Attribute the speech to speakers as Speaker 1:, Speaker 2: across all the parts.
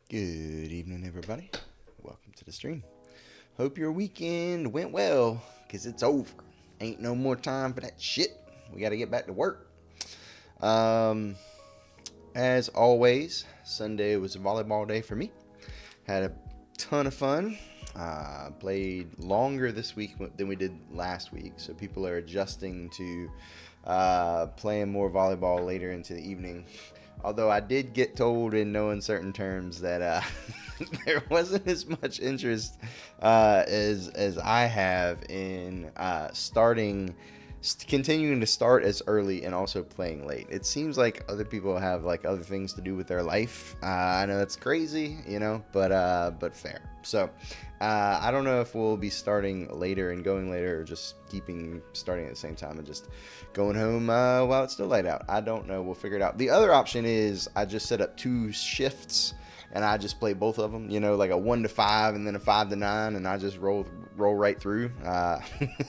Speaker 1: Good evening, everybody. Welcome to the stream. Hope your weekend went well, because it's over. Ain't no more time for that shit. We got to get back to work. As always, Sunday was a volleyball day for me. Had a ton of fun. Played longer this week than we did last week, so people are adjusting to playing more volleyball later into the evening. Although I did get told in no uncertain terms that there wasn't as much interest as I have in continuing to start as early and also playing late. It seems like other people have like other things to do with their life. I know that's crazy, but fair. So I don't know if we'll be starting later and going later, or just starting at the same time and just going home while it's still light out. I don't know. We'll figure it out. The other option is I just set up 2 shifts and I just play both of them, like a 1 to 5 and then a 5 to 9, and I just roll right through.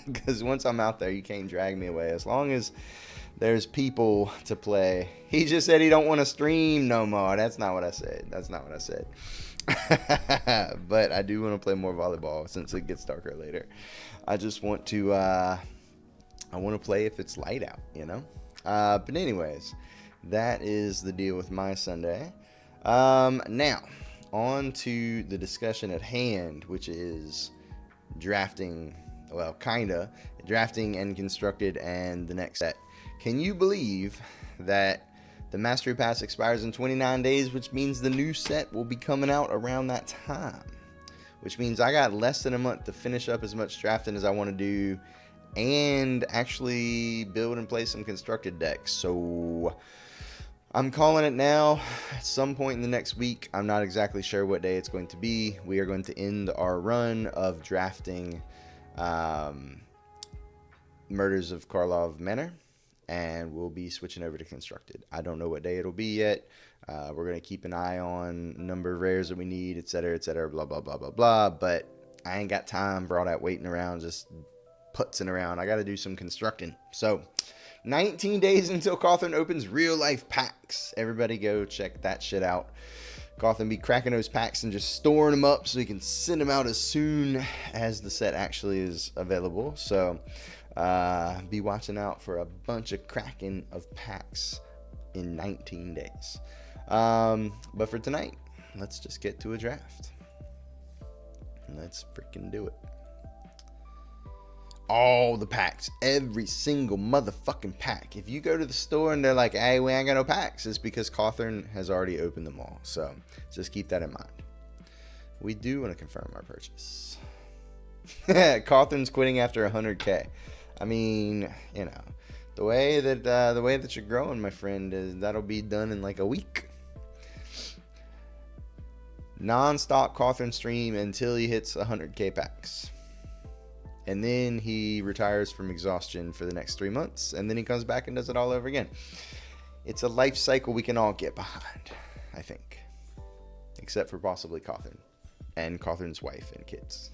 Speaker 1: Because once I'm out there, you can't drag me away as long as there's people to play. He just said he don't want to stream no more. That's not what I said. But I do want to play more volleyball since it gets darker later. I just want to play if it's light out, But anyways, that is the deal with my Sunday. Now, on to the discussion at hand, which is drafting, drafting and constructed and the next set. Can you believe that the Mastery Pass expires in 29 days, which means the new set will be coming out around that time? Which means I got less than a month to finish up as much drafting as I want to do and actually build and play some constructed decks. So I'm calling it now. At some point in the next week, I'm not exactly sure what day it's going to be, we are going to end our run of drafting Murders of Karlov Manor, and we'll be switching over to constructed. I don't know what day it'll be yet. We're going to keep an eye on number of rares that we need, etc., blah, blah, blah, blah, blah. But I ain't got time for all that waiting around, just putzing around. I got to do some constructing. So 19 days until Cawthon opens real life packs. Everybody go check that shit out. Cawthon be cracking those packs and just storing them up so we can send them out as soon as the set actually is available. So be watching out for a bunch of cracking of packs in 19 days. But for tonight, let's just get to a draft. Let's freaking do it. All the packs, every single motherfucking pack. If you go to the store and they're like, hey, we ain't got no packs, it's because Cawthon has already opened them all. So just keep that in mind. We do want to confirm our purchase. Cawthon's quitting after 100K. I mean, the way that you're growing, my friend, is that'll be done in like a week. Non-stop Cawthon stream until he hits 100K packs. And then he retires from exhaustion for the next 3 months, and then he comes back and does it all over again. It's a life cycle we can all get behind, I think. Except for possibly Cawthon and Cawthon's wife and kids.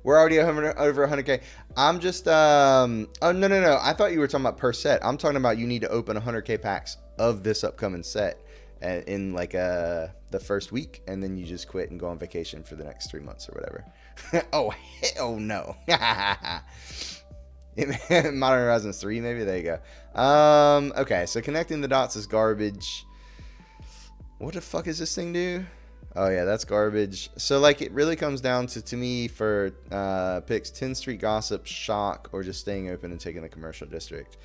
Speaker 1: We're already over 100K. I'm just, oh, no. I thought you were talking about per set. I'm talking about you need to open 100K packs of this upcoming set in like the first week, and then you just quit and go on vacation for the next 3 months or whatever. Oh, hell no. Modern Horizons 3, maybe? There you go. Okay, so connecting the dots is garbage. What the fuck is this thing do? Oh, yeah, that's garbage. So, like, it really comes down to me, for picks 10th Street Gossip, Shock, or just staying open and taking the commercial district.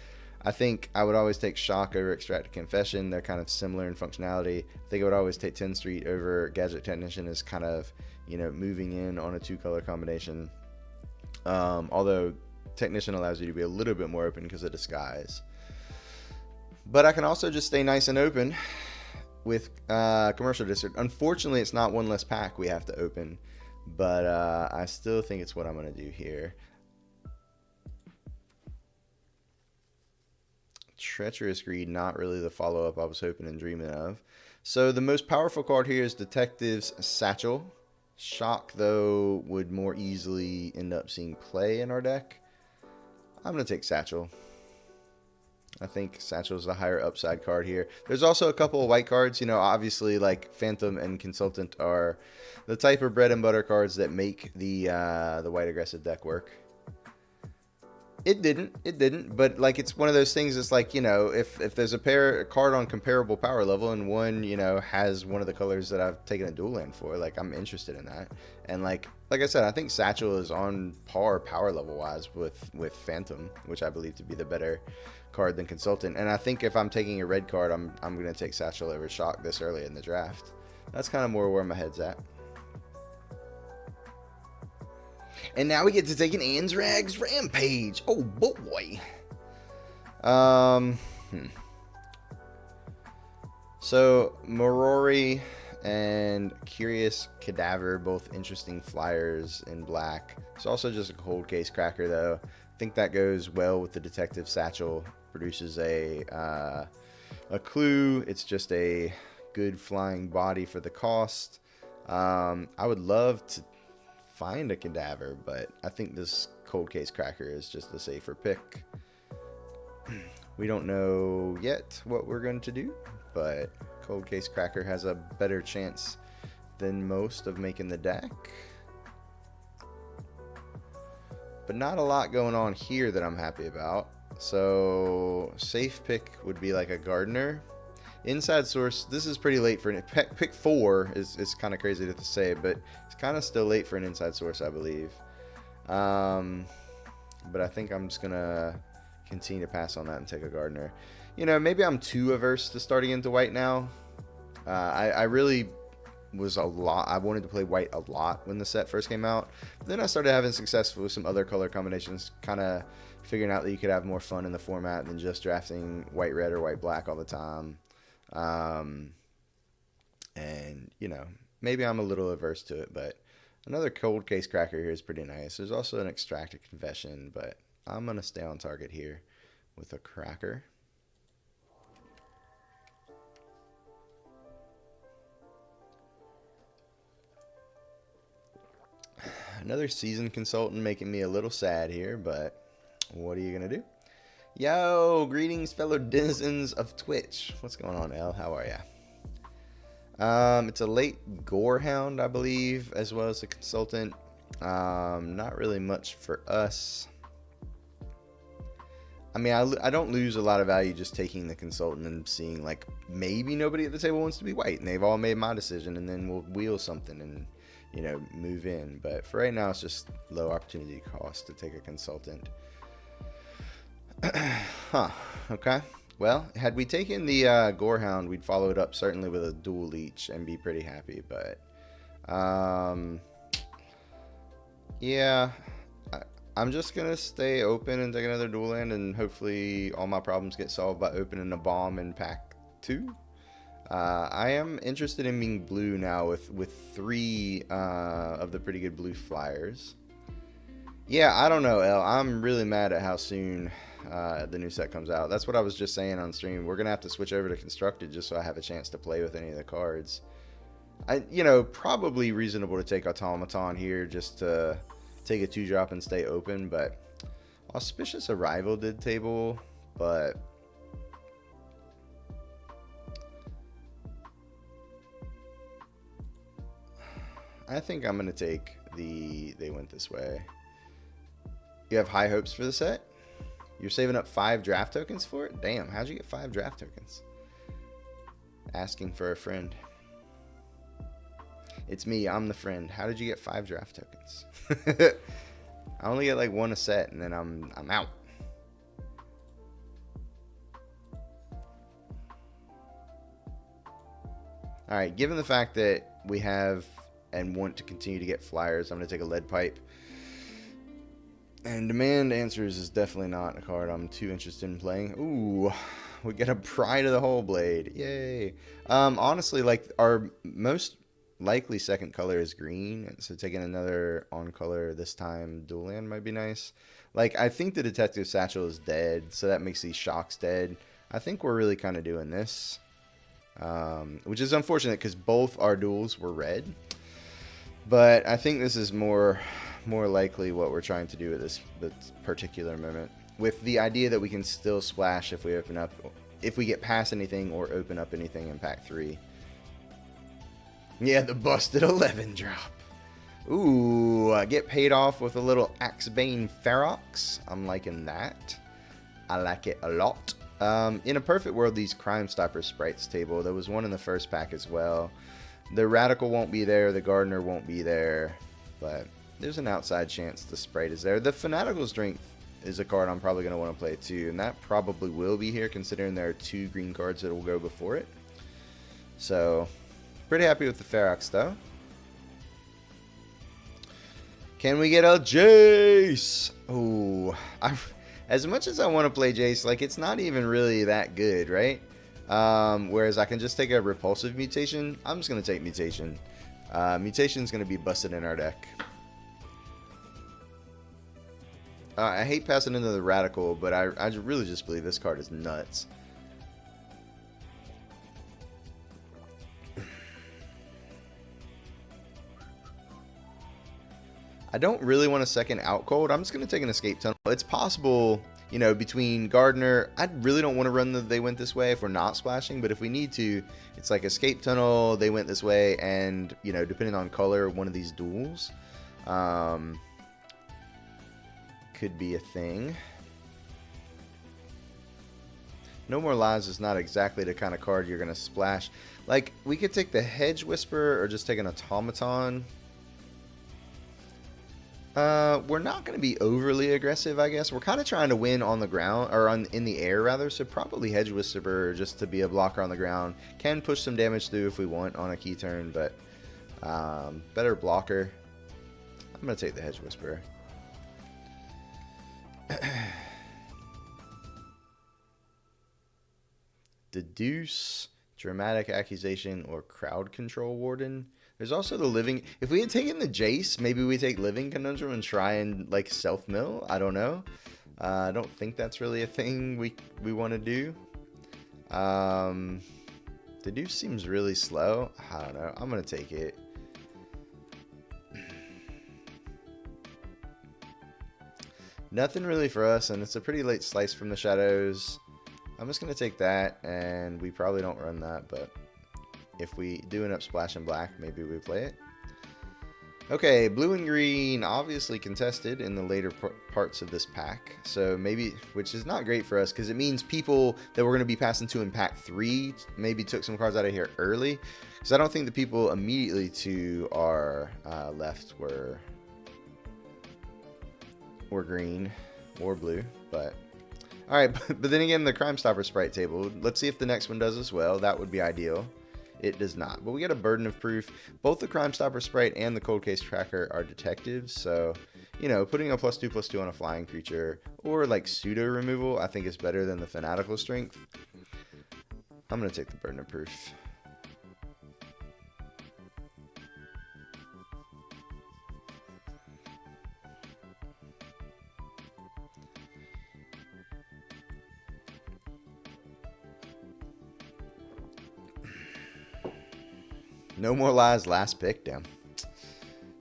Speaker 1: I think I would always take Shock over Extracted Confession. They're kind of similar in functionality. I think I would always take 10th Street over Gadget Technician as kind of, moving in on a 2-color combination. Although Technician allows you to be a little bit more open because of Disguise. But I can also just stay nice and open with Commercial District. Unfortunately, it's not one less pack we have to open. But I still think it's what I'm going to do here. Treacherous Greed, not really the follow-up I was hoping and dreaming of. So the most powerful card here is Detective's Satchel. Shock, though, would more easily end up seeing play in our deck. I'm going to take Satchel. I think Satchel's a higher upside card here. There's also a couple of white cards. You know, obviously, like Phantom and Consultant are the type of bread and butter cards that make the white aggressive deck work. It didn't. But like, it's one of those things. It's like, you know, if there's a card on comparable power level and one, you know, has one of the colors that I've taken a dual land for, like, I'm interested in that. And like I said, I think Satchel is on par power level wise with Phantom, which I believe to be the better card than Consultant. And I think if I'm taking a red card, I'm gonna take Satchel over Shock this early in the draft. That's kind of more where my head's at. And now we get to take an Anzrag's Rampage. Oh boy. So Morori and Curious Cadaver, both interesting flyers in black. It's also just a cold case cracker though. I think that goes well with the Detective Satchel. Produces a clue. It's just a good flying body for the cost. I would love to find a Cadaver, but I think this cold case cracker is just a safer pick. We don't know yet what we're going to do, but cold case cracker has a better chance than most of making the deck. But not a lot going on here that I'm happy about. So safe pick would be like a Gardener. Inside Source, this is pretty late for an pick 4 is kind of crazy to say, but it's kind of still late for an Inside Source, I believe. But I think I'm just gonna continue to pass on that and take a Gardener. You know, maybe I'm too averse to starting into white now. I really was I wanted to play white a lot when the set first came out. Then I started having success with some other color combinations, kind of figuring out that you could have more fun in the format than just drafting white red or white black all the time. And you know, maybe I'm a little averse to it, but another cold case cracker here is pretty nice. There's also an Extracted Confession, but I'm gonna stay on target here with a cracker. Another Seasoned Consultant making me a little sad here, but what are you gonna do? Yo, greetings, fellow denizens of Twitch. What's going on, El? How are ya? It's a late Gorehound, I believe, as well as a Consultant. Not really much for us. I mean, I don't lose a lot of value just taking the Consultant and seeing, like, maybe nobody at the table wants to be white, and they've all made my decision, and then we'll wheel something and, you know, move in. But for right now, it's just low opportunity cost to take a Consultant. Huh. Okay. Well, had we taken the Gorehound, we'd follow it up certainly with a dual leech and be pretty happy. But yeah, I'm just gonna stay open and take another dual land, and hopefully all my problems get solved by opening a bomb in pack 2. I am interested in being blue now with 3 of the pretty good blue flyers. Yeah, I don't know, El. I'm really mad at how soon the new set comes out. That's what I was just saying on stream. We're gonna have to switch over to Constructed just so I have a chance to play with any of the cards. You know, probably reasonable to take Automaton here just to take a 2-drop and stay open, but Auspicious Arrival did table, but I think I'm gonna take the They Went This Way. You have high hopes for the set? You're saving up 5 draft tokens for it? Damn, how'd you get 5 draft tokens? Asking for a friend. It's me, I'm the friend. How did you get 5 draft tokens? I only get like 1 a set and then I'm out. Alright, given the fact that we have and want to continue to get flyers, I'm going to take a Lead Pipe. And Demand Answers is definitely not a card I'm too interested in playing. Ooh, we get a Pride of the Whole Blade. Yay. Honestly, like, our most likely second color is green, so taking another on color this time dual land might be nice. Like, I think the Detective Satchel is dead, so that makes these Shocks dead. I think we're really kind of doing this, which is unfortunate because both our duels were red. But I think this is more likely what we're trying to do at this particular moment. with the idea that we can still splash if we open up, if we get past anything or open up anything in pack 3. Yeah, the busted 11 drop. Ooh, I get paid off with a little Axebane Ferox. I'm liking that. I like it a lot. In a perfect world, these Crime Stopper sprites table. There was one in the first pack as well. The Radical won't be there. The Gardener won't be there. But there's an outside chance the Sprite is there. The Fanatical Strength is a card I'm probably going to want to play too. And that probably will be here, considering there are 2 green cards that will go before it. So, pretty happy with the Ferox though. Can we get a Jace? Oh, as much as I want to play Jace, like, it's not even really that good, right? Whereas I can just take a Repulsive Mutation. I'm just going to take Mutation. Mutation's going to be busted in our deck. I hate passing into the Radical, but I really just believe this card is nuts. I don't really want a second Out Cold. I'm just going to take an Escape Tunnel. It's possible, you know, between Gardener. I really don't want to run the They Went This Way if we're not splashing, but if we need to, it's like Escape Tunnel, They Went This Way, and, you know, depending on color, one of these duels could be a thing. No More Lies is not exactly the kind of card you're going to splash. Like, we could take the Hedge Whisperer or just take an Automaton. We're not going to be overly aggressive, I guess. We're kind of trying to win on the ground, or in the air rather, so probably Hedge Whisperer just to be a blocker on the ground. Can push some damage through if we want on a key turn, but better blocker. I'm going to take the Hedge Whisperer. Deduce, Dramatic Accusation, or Crowd Control Warden. There's also the Living. If we had taken the Jace, maybe we take Living Conundrum and try and, like, self-mill. I don't know. I don't think that's really a thing we want to do. Deduce seems really slow. I don't know. I'm going to take it. Nothing really for us, and it's a pretty late slice from the shadows. I'm just going to take that, and we probably don't run that, but if we do end up splashing black, maybe we play it. Okay, blue and green, obviously contested in the later parts of this pack. So maybe, which is not great for us, because it means people that we're going to be passing to in pack 3 maybe took some cards out of here early. Because I don't think the people immediately to our left were green or blue, but alright. But then again, the Crime Stopper sprite table, let's see if the next one does as well. That would be ideal. It does not, but we get a Burden of Proof. Both the Crime Stopper sprite and the Cold Case Tracker are detectives, so, you know, putting a +2/+2 on a flying creature or like pseudo removal I think is better than the Fanatical Strength. I'm going to take the Burden of Proof. No More Lies, last pick, damn.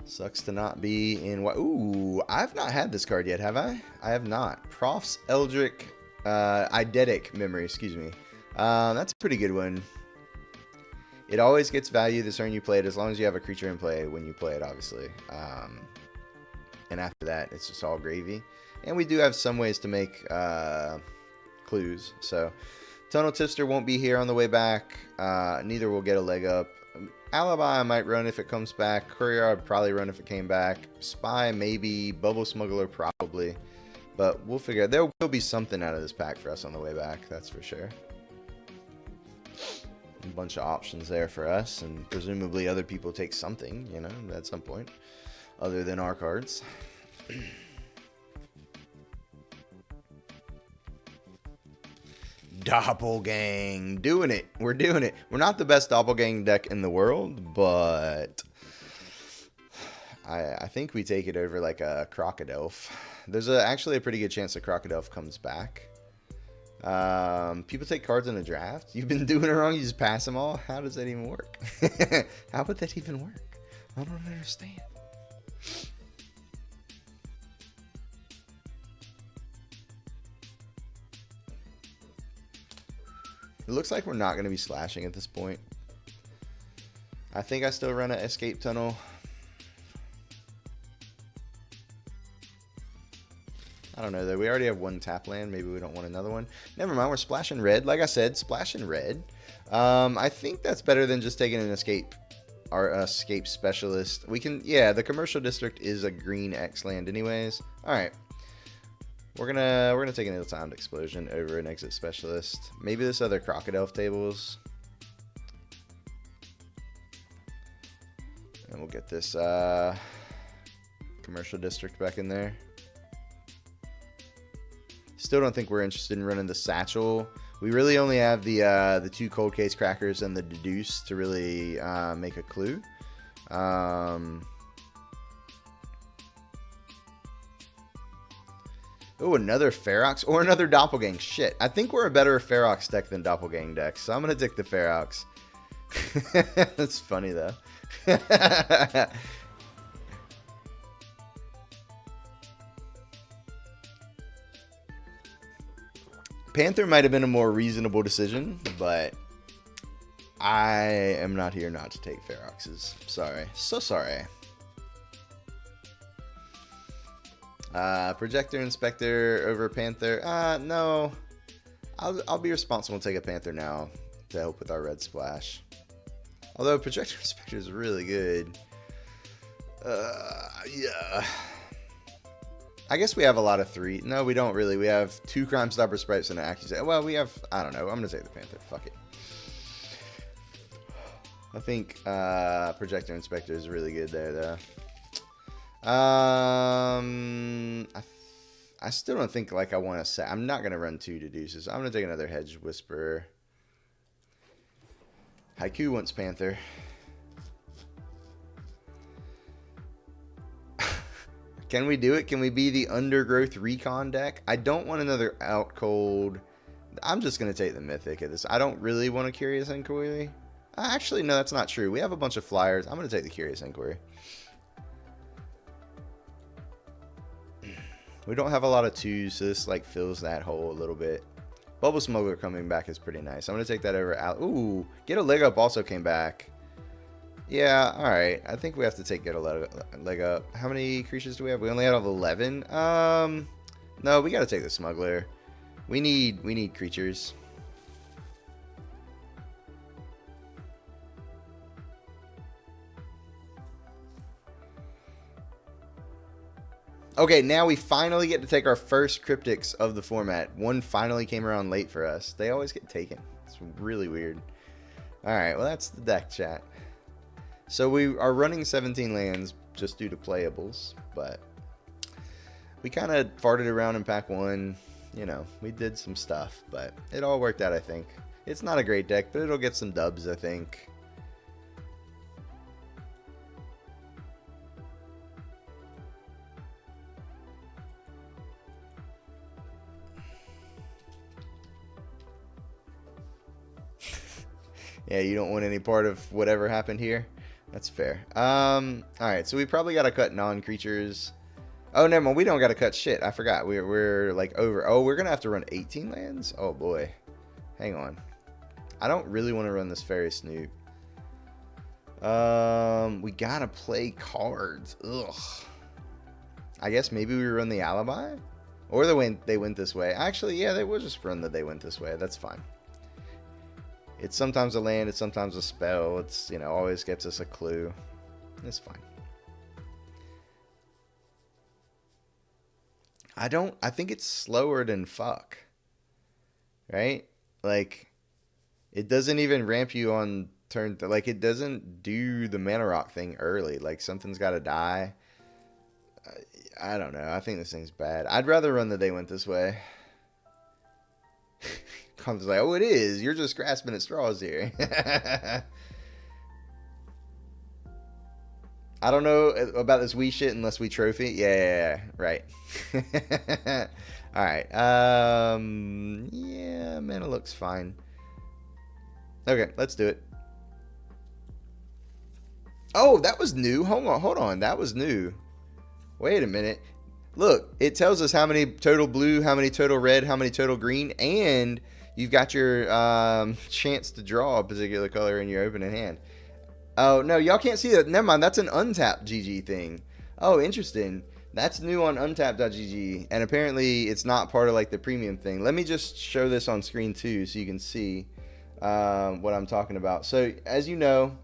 Speaker 1: Sucks to not be in what. Ooh, I've not had this card yet, have I? I have not. Prof's Eldritch Eidetic Memory, excuse me. That's a pretty good one. It always gets value the turn you play it, as long as you have a creature in play when you play it, obviously. And after that, it's just all gravy. And we do have some ways to make clues. So, Tunnel Tipster won't be here on the way back. Neither will get a leg up. Alibi I might run if it comes back. Courier I'd probably run if it came back. Spy maybe. Bubble Smuggler probably. But we'll figure out. There will be something out of this pack for us on the way back. That's for sure. A bunch of options there for us. And presumably other people take something, you know, at some point. Other than our cards. Doppelgang, doing it. We're doing it. We're not the best Doppelgang deck in the world, but I think we take it over like a Crocodile. There's actually a pretty good chance that Crocodile comes back. People take cards in a draft. You've been doing it wrong. You just pass them all. How does that even work? How would that even work? I don't understand. It looks like we're not going to be slashing at this point. I think I still run an escape tunnel. I don't know though. We already have one tap land. Maybe we don't want another one. Never mind. We're splashing red. Like I said, splashing red. I think that's better than just taking an escape. Our escape specialist. We can, yeah, the commercial district is a green X land anyways. All right. We're gonna take an ill-timed explosion over an exit specialist. Maybe this other crocodile tables. And we'll get this commercial district back in there. Still don't think we're interested in running the satchel. We really only have the 2 cold case crackers and the deduce to really make a clue. Oh, another Ferox or another Doppelgang. Shit, I think we're a better Ferox deck than Doppelgang deck, so I'm gonna take the Ferox. That's funny though. Panther might have been a more reasonable decision, but I am not here not to take Feroxes. Sorry. So sorry. Projector Inspector over Panther. No. I'll be responsible and take a Panther now to help with our red splash. Although Projector Inspector is really good. Yeah. I guess we have a lot of 3. No, we don't really. We have 2 Crime Stopper sprites and an accusation. Well, we have, I don't know. I'm going to take the Panther. Fuck it. I think Projector Inspector is really good there, though. I still don't think like I want to say. I'm not going to run 2 deduces. I'm going to take another Hedge Whisperer. Haiku wants Panther. Can we do it? Can we be the Undergrowth Recon deck? I don't want another Out Cold. I'm just going to take the Mythic at this. I don't really want a Curious Inquiry. Actually, no, that's not true. We have a bunch of flyers. I'm going to take the Curious Inquiry. We don't have a lot of 2s, so this like fills that hole a little bit. Bubble Smuggler coming back is pretty nice. I'm going to take that over out. Ooh, Get a Leg Up also came back. Yeah, alright. I think we have to take Get a Leg Up. How many creatures do we have? We only have 11. No, we got to take the Smuggler. We need creatures. Okay, now we finally get to take our first cryptics of the format. One finally came around late for us. They always get taken. It's really weird. Alright, well that's the deck, chat. So we are running 17 lands just due to playables, but we kind of farted around in pack 1. You know, we did some stuff, but it all worked out, I think. It's not a great deck, but it'll get some dubs, I think. Yeah, you don't want any part of whatever happened here. That's fair. Alright, so we probably got to cut non-creatures. Oh, never mind. We don't got to cut shit. I forgot. We're like over. Oh, we're going to have to run 18 lands? Oh, boy. Hang on. I don't really want to run this Fairy Snoop. We got to play cards. Ugh. I guess maybe we run the Alibi? Or they went this way. Actually, yeah, they will just run that they went this way. That's fine. It's sometimes a land, it's sometimes a spell. It's, you know, always gets us a clue. It's fine. I think it's slower than fuck. Right? Like, it doesn't even ramp you on turn, like, it doesn't do the mana rock thing early. Like, something's got to die. I don't know. I think this thing's bad. I'd rather run that they went this way. Comes like, oh, it is. You're just grasping at straws here. I don't know about this Wii shit unless we trophy. Yeah, right. All right. Yeah, mana looks fine. Okay, let's do it. Oh, that was new. Hold on. That was new. Wait a minute. Look, it tells us how many total blue, how many total red, how many total green, and you've got your chance to draw a particular color in your opening hand. Oh, no, y'all can't see that. Never mind, that's an untapped GG thing. Oh, interesting. That's new on untapped.gg, and apparently it's not part of like the premium thing. Let me just show this on screen too so you can see what I'm talking about. So as you know,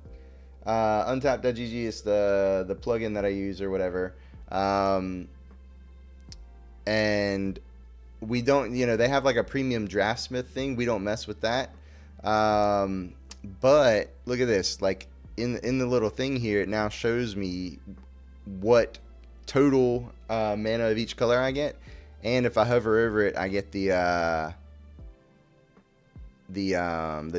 Speaker 1: untapped.gg is the plugin that I use or whatever. And we don't, you know, they have like a premium draftsmith thing. We don't mess with that. But look at this, like in the little thing here, it now shows me what total mana of each color I get, and if I hover over it, I get the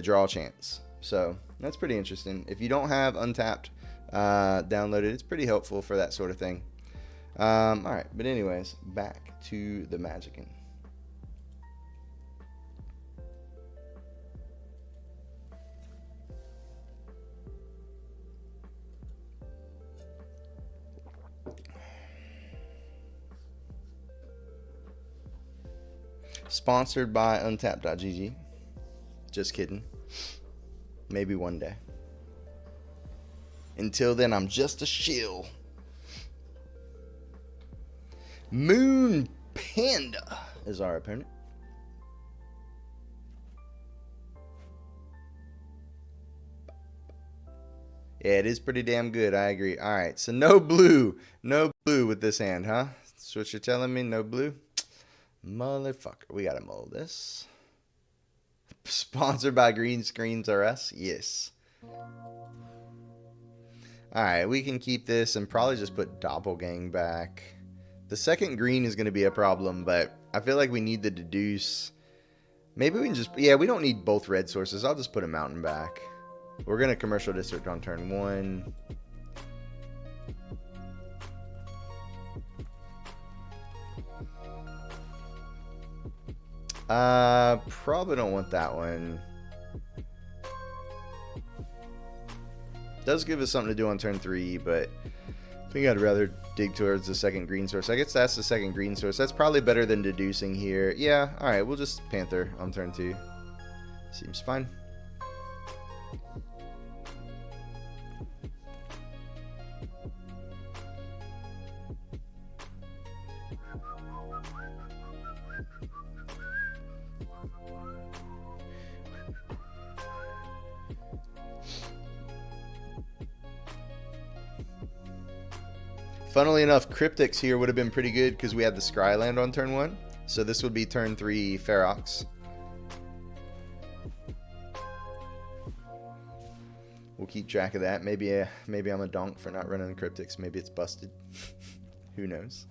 Speaker 1: draw chance. So that's pretty interesting. If you don't have Untapped downloaded, it's pretty helpful for that sort of thing. All right, but anyways, back to the Magicking. Sponsored by untapped.gg. Just kidding. Maybe one day. Until then, I'm just a shill. Moon Panda is our opponent. Yeah, it is pretty damn good. I agree. All right, so no blue. No blue with this hand, huh? That's what you're telling me? No blue? Motherfucker. We got to mold this. Sponsored by Green Screens R Us? Yes. Alright, we can keep this and probably just put Doppelgang back. The second green is going to be a problem, but I feel like we need to deduce. Maybe we can just... Yeah, we don't need both red sources. I'll just put a mountain back. We're going to Commercial District on turn 1. Probably don't want that one. Does give us something to do on turn 3, but I think I'd rather dig towards the second green source. I guess that's the second green source. That's probably better than deducing here. Yeah, alright, we'll just Panther on turn 2. Seems fine. Funnily enough, Cryptics here would have been pretty good because we had the Scryland on turn 1. So this would be turn 3 Ferox. We'll keep track of that. Maybe I'm a donk for not running the Cryptics. Maybe it's busted. Who knows?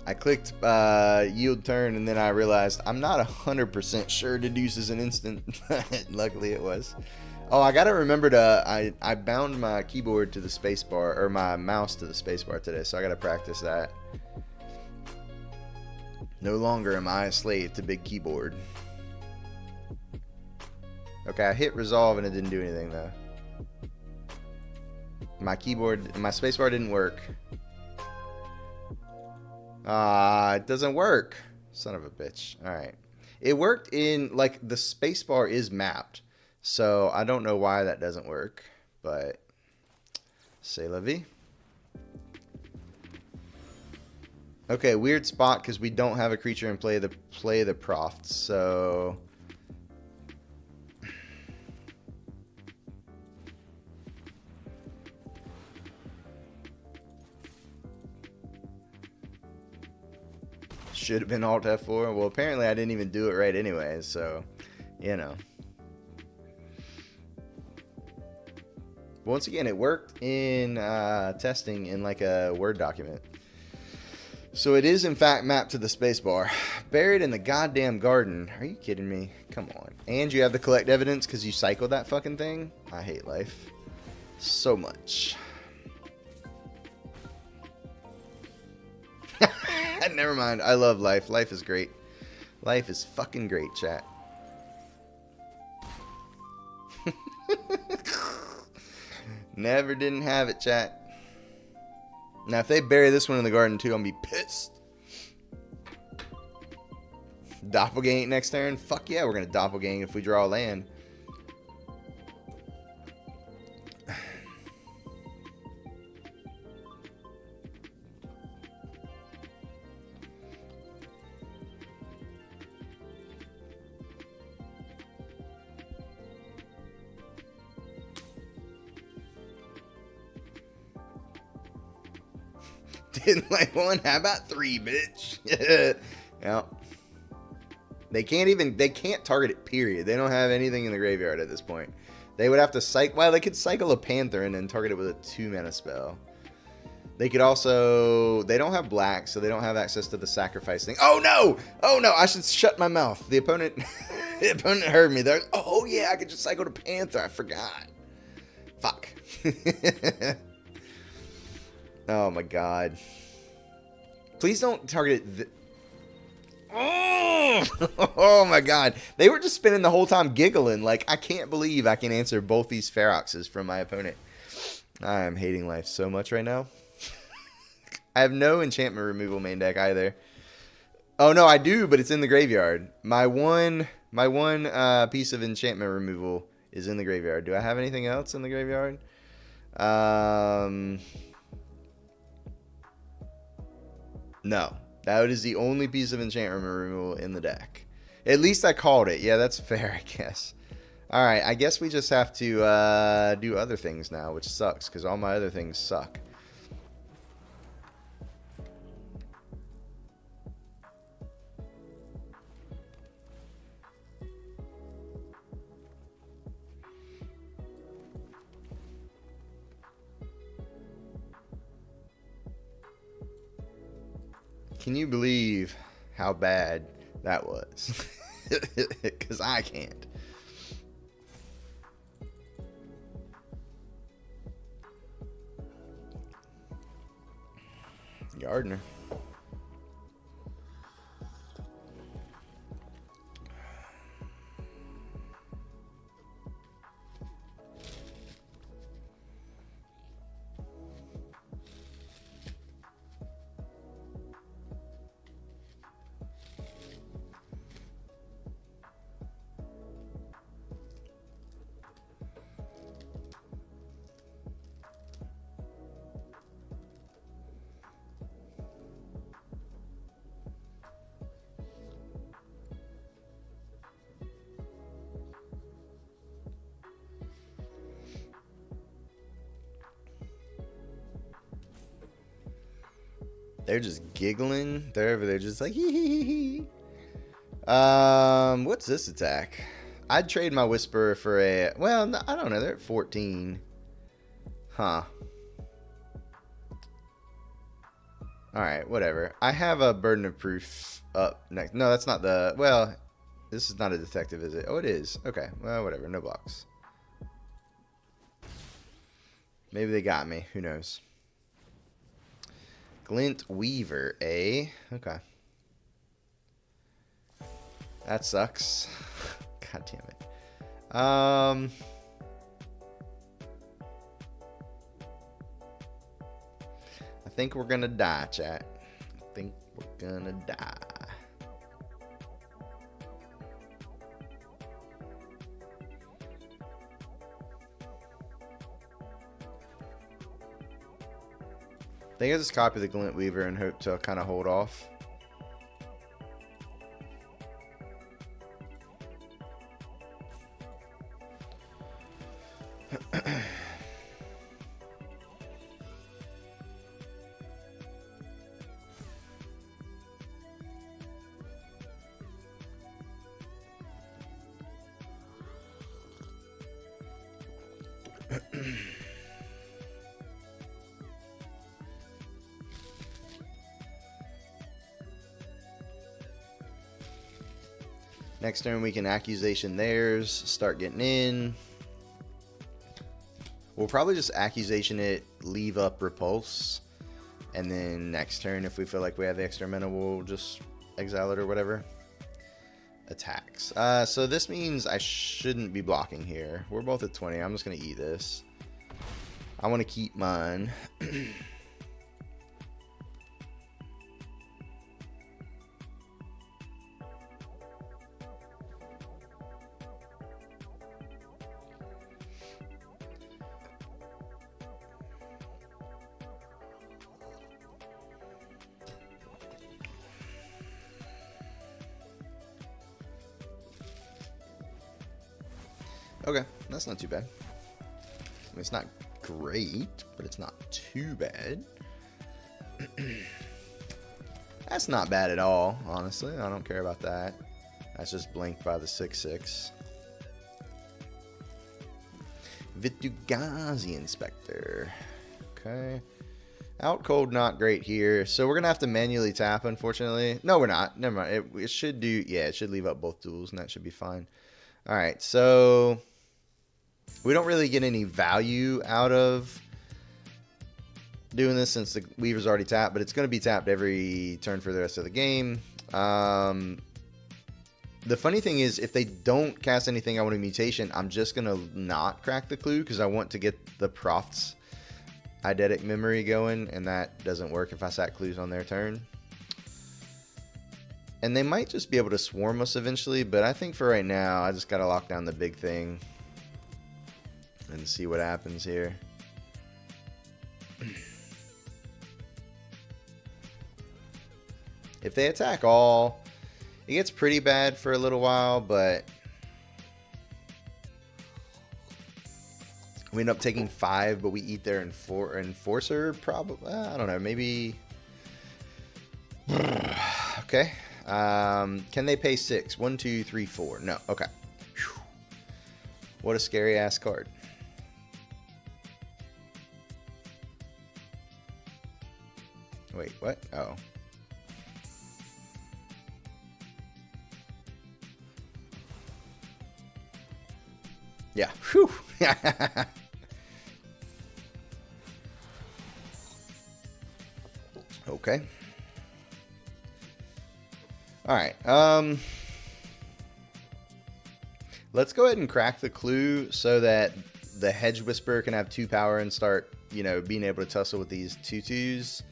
Speaker 1: I clicked yield turn, and then I realized I'm not 100% sure deduce is an instant. Luckily it was. Oh, I gotta remember to, I bound my keyboard to the spacebar, or my mouse to the spacebar today, so I gotta practice that. No longer am I a slave to big keyboard. Okay, I hit resolve and it didn't do anything though. My keyboard, my spacebar didn't work. It doesn't work. Son of a bitch. Alright. It worked in, like, the spacebar is mapped. So, I don't know why that doesn't work. But, c'est la vie. Okay, weird spot because we don't have a creature in play the Proft. So... Should have been Alt F4. Well, apparently I didn't even do it right anyways, so, you know. Once again, it worked in testing in like a Word document. So it is in fact mapped to the spacebar. Buried in the goddamn garden. Are you kidding me? Come on. And you have the collect evidence because you cycled that fucking thing? I hate life so much. Never mind. I love life. Life is great. Life is fucking great, chat. Never didn't have it, chat. Now, if they bury this one in the garden too, I'm gonna be pissed. Doppelgang next turn? Fuck yeah, we're gonna doppelgang if we draw a land. Didn't like one? How about three, bitch? Yeah. They can't target it, period. They don't have anything in the graveyard at this point. They would have to cycle, well, they could cycle a Panther and then target it with a 2-mana spell. They could also, they don't have black, so they don't have access to the sacrifice thing. Oh no! Oh no, I should shut my mouth. The opponent, the opponent heard me. They're, oh yeah, I could just cycle to Panther. I forgot. Fuck. Oh my god. Please don't target it. Oh my god. They were just spinning the whole time giggling. Like, I can't believe I can answer both these Feroxes from my opponent. I am hating life so much right now. I have no enchantment removal main deck either. Oh no, I do, but it's in the graveyard. My one piece of enchantment removal is in the graveyard. Do I have anything else in the graveyard? No, that is the only piece of enchantment removal in the deck. At least I called it. Yeah, that's fair, I guess. All right, I guess we just have to do other things now, which sucks because all my other things suck. Can you believe how bad that was? Because I can't. Gardner. They're just giggling. They're over there just like, hee hee hee. What's this attack? I'd trade my Whisperer for a, well, no, I don't know. They're at 14. Huh. Alright, whatever. I have a Burden of Proof up next. No, that's not the, well, this is not a detective, is it? Oh, it is. Okay, well, whatever. No blocks. Maybe they got me. Who knows? Glint Weaver, eh? Okay. That sucks. God damn it. I think we're gonna die, chat. I think we're gonna die. I think I just copy the Glint Weaver and hope to kind of hold off. Next turn we can Accusation theirs, start getting in. We'll probably just Accusation it, leave up Repulse, and then next turn if we feel like we have the extra mana we'll just exile it or whatever. Attacks. So this means I shouldn't be blocking here. We're both at 20. I'm just going to eat this. I want to keep mine. Okay, that's not too bad. I mean, it's not great, but it's not too bad. That's not bad at all, honestly. I don't care about that. That's just blinked by the 6/6. Vitugazi Inspector. Okay. Out cold, not great here. So we're going to have to manually tap, unfortunately. No, we're not. Never mind. It should do, yeah, it should leave up both tools, and that should be fine. All right, so we don't really get any value out of doing this since the Weaver's already tapped, but it's going to be tapped every turn for the rest of the game. The funny thing is, if they don't cast anything I want a mutation, I'm just going to not crack the clue because I want to get the Proft's eidetic memory going, and that doesn't work if I sack clues on their turn. And they might just be able to swarm us eventually, but I think for right now, I just got to lock down the big thing and see what happens here. If they attack all, it gets pretty bad for a little while, but we end up taking 5, but we eat their enforcer, probably. I don't know, maybe. Okay. Can they pay 6? 1, 2, 3, 4. No. Okay. Whew. What a scary ass card. Wait, what? Oh. Yeah. Whew. Okay. All right. Let's go ahead and crack the clue so that the Hedge Whisperer can have 2 power and start, you know, being able to tussle with these 2/2s.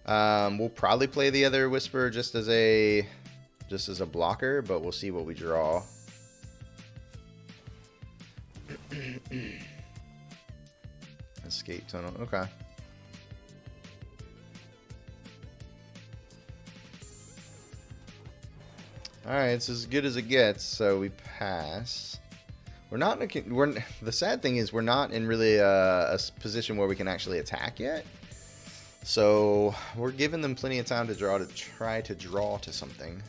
Speaker 1: We'll probably play the other Whisperer just as a blocker, but we'll see what we draw. Escape tunnel. Okay. All right, it's as good as it gets. So we pass. We're not in a, the sad thing is we're not in really a position where we can actually attack yet. So we're giving them plenty of time to try to draw to something.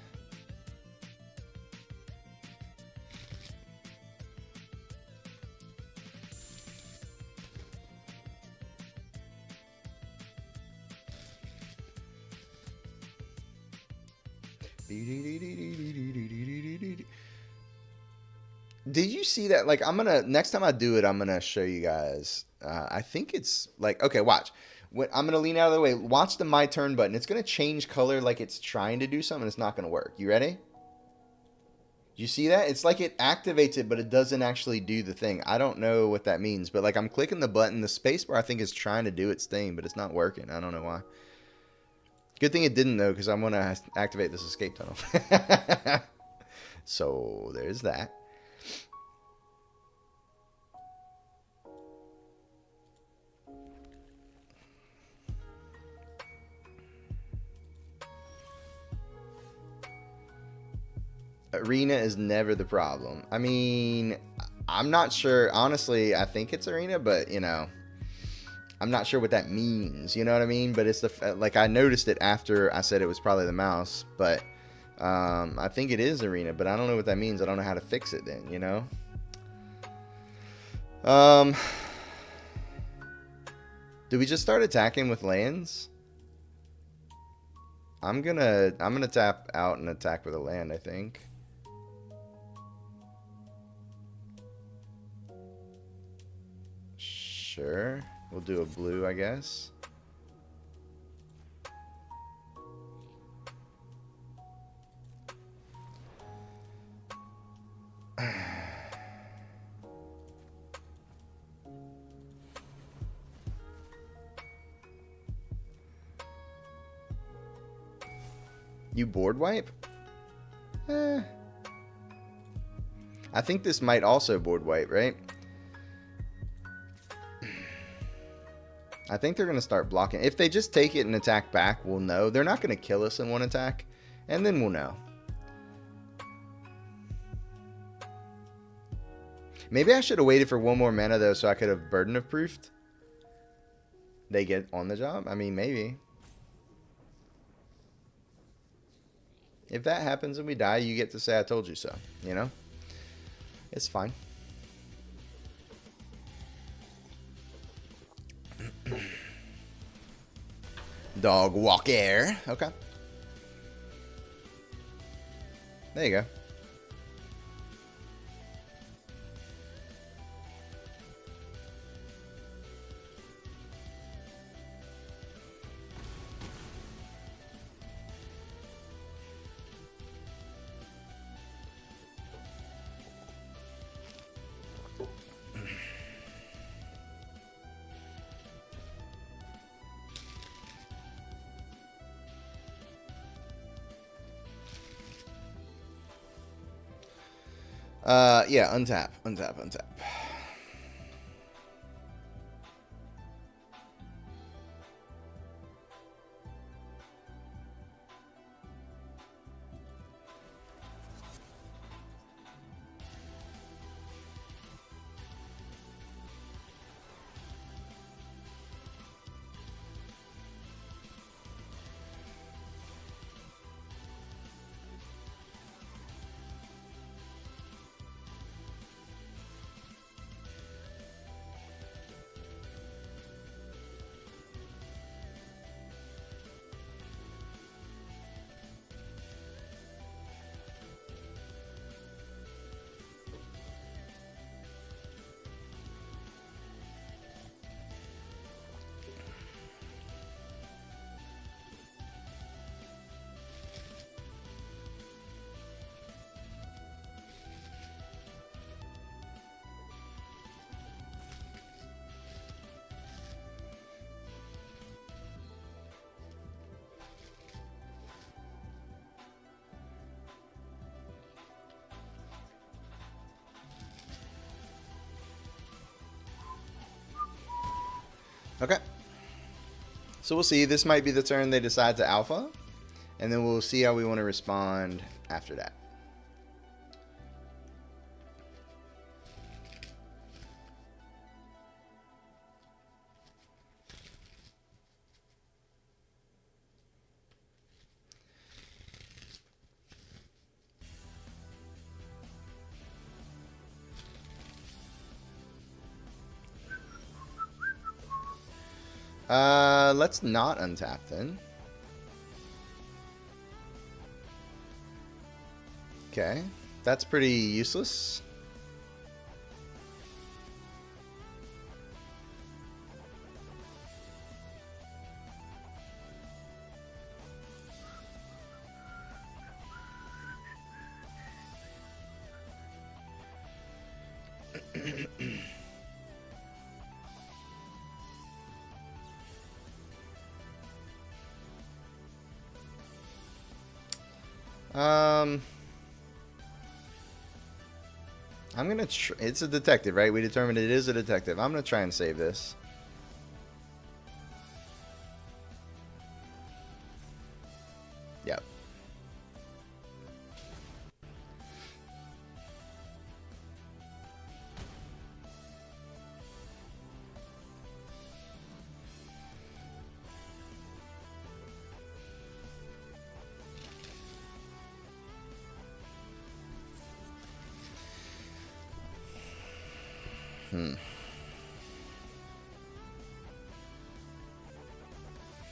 Speaker 1: Did you see that? Like, next time I do it, I'm gonna show you guys. I think it's like, okay, watch. I'm gonna lean out of the way. Watch the My Turn button. It's gonna change color like it's trying to do something. It's not gonna work. You ready? You see that? It's like it activates it, but it doesn't actually do the thing. I don't know what that means, but like I'm clicking the button. The spacebar I think is trying to do its thing, but it's not working. I don't know why. Good thing it didn't though, because I'm gonna activate this escape tunnel. So there's that. Arena is never the problem. I mean, I'm not sure. Honestly, I think it's arena, but, you know, I'm not sure what that means. You know what I mean? But it's like I noticed it after I said it was probably the mouse. But I think it is arena, but I don't know what that means. I don't know how to fix it then, you know? Do we just start attacking with lands? I'm gonna tap out and attack with a land, I think. Sure. We'll do a blue, I guess. You board wipe? I think this might also board wipe, right? I think they're going to start blocking. If they just take it and attack back, we'll know. They're not going to kill us in one attack, and then we'll know. Maybe I should have waited for one more mana, though, so I could have Burden of Proofed. They get on the job? I mean, maybe. If that happens and we die, you get to say I told you so, you know? It's fine. Dog walker. Okay. There you go. Yeah, untap, untap, untap. Okay. So we'll see. This might be the turn they decide to alpha. And then we'll see how we want to respond after that. Let's not untap then. Okay, that's pretty useless. I'm gonna it's a detective, right? We determined it is a detective. I'm gonna try and save this. Yep.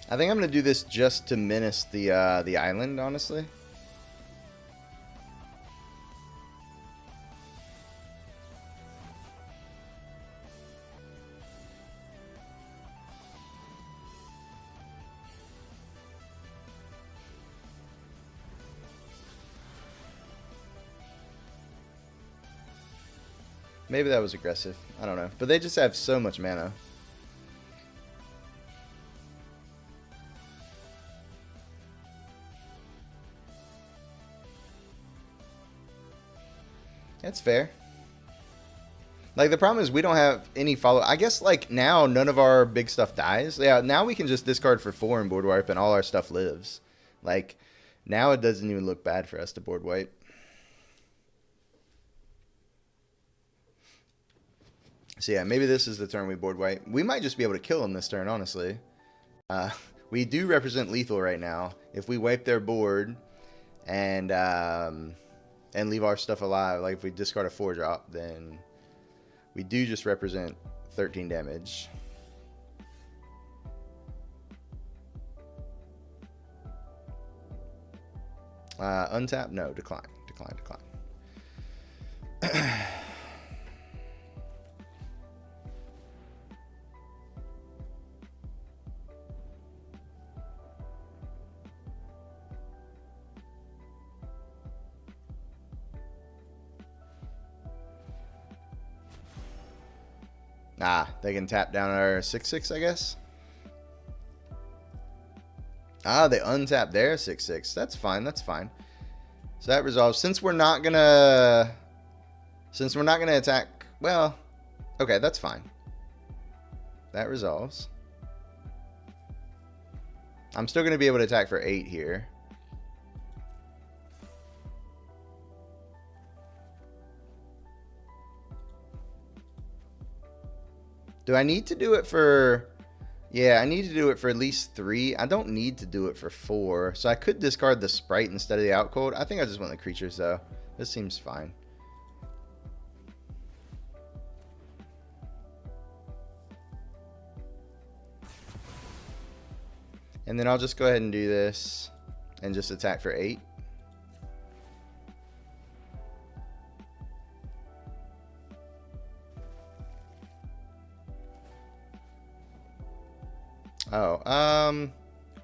Speaker 1: I think I'm gonna do this just to menace the island, honestly. Maybe that was aggressive. I don't know. But they just have so much mana. That's fair. Like, the problem is we don't have any follow. I guess, like, now none of our big stuff dies. Yeah, now we can just discard for 4 and board wipe and all our stuff lives. Like, now it doesn't even look bad for us to board wipe. So yeah, maybe this is the turn we board white. We might just be able to kill them this turn, honestly. We do represent lethal right now. If we wipe their board and leave our stuff alive, like if we discard a 4-drop, then we do just represent 13 damage. Untap? No, decline. Decline. They can tap down our 6/6, I guess. They untap their 6/6. That's fine. So that resolves. Since we're not gonna attack. Well, okay, that's fine. That resolves. I'm still gonna be able to attack for 8 here. Do I need to do it for... Yeah, I need to do it for at least 3. I don't need to do it for 4. So I could discard the Sprite instead of the out code. I think I just want the creatures, though. This seems fine. And then I'll just go ahead and do this and just attack for 8.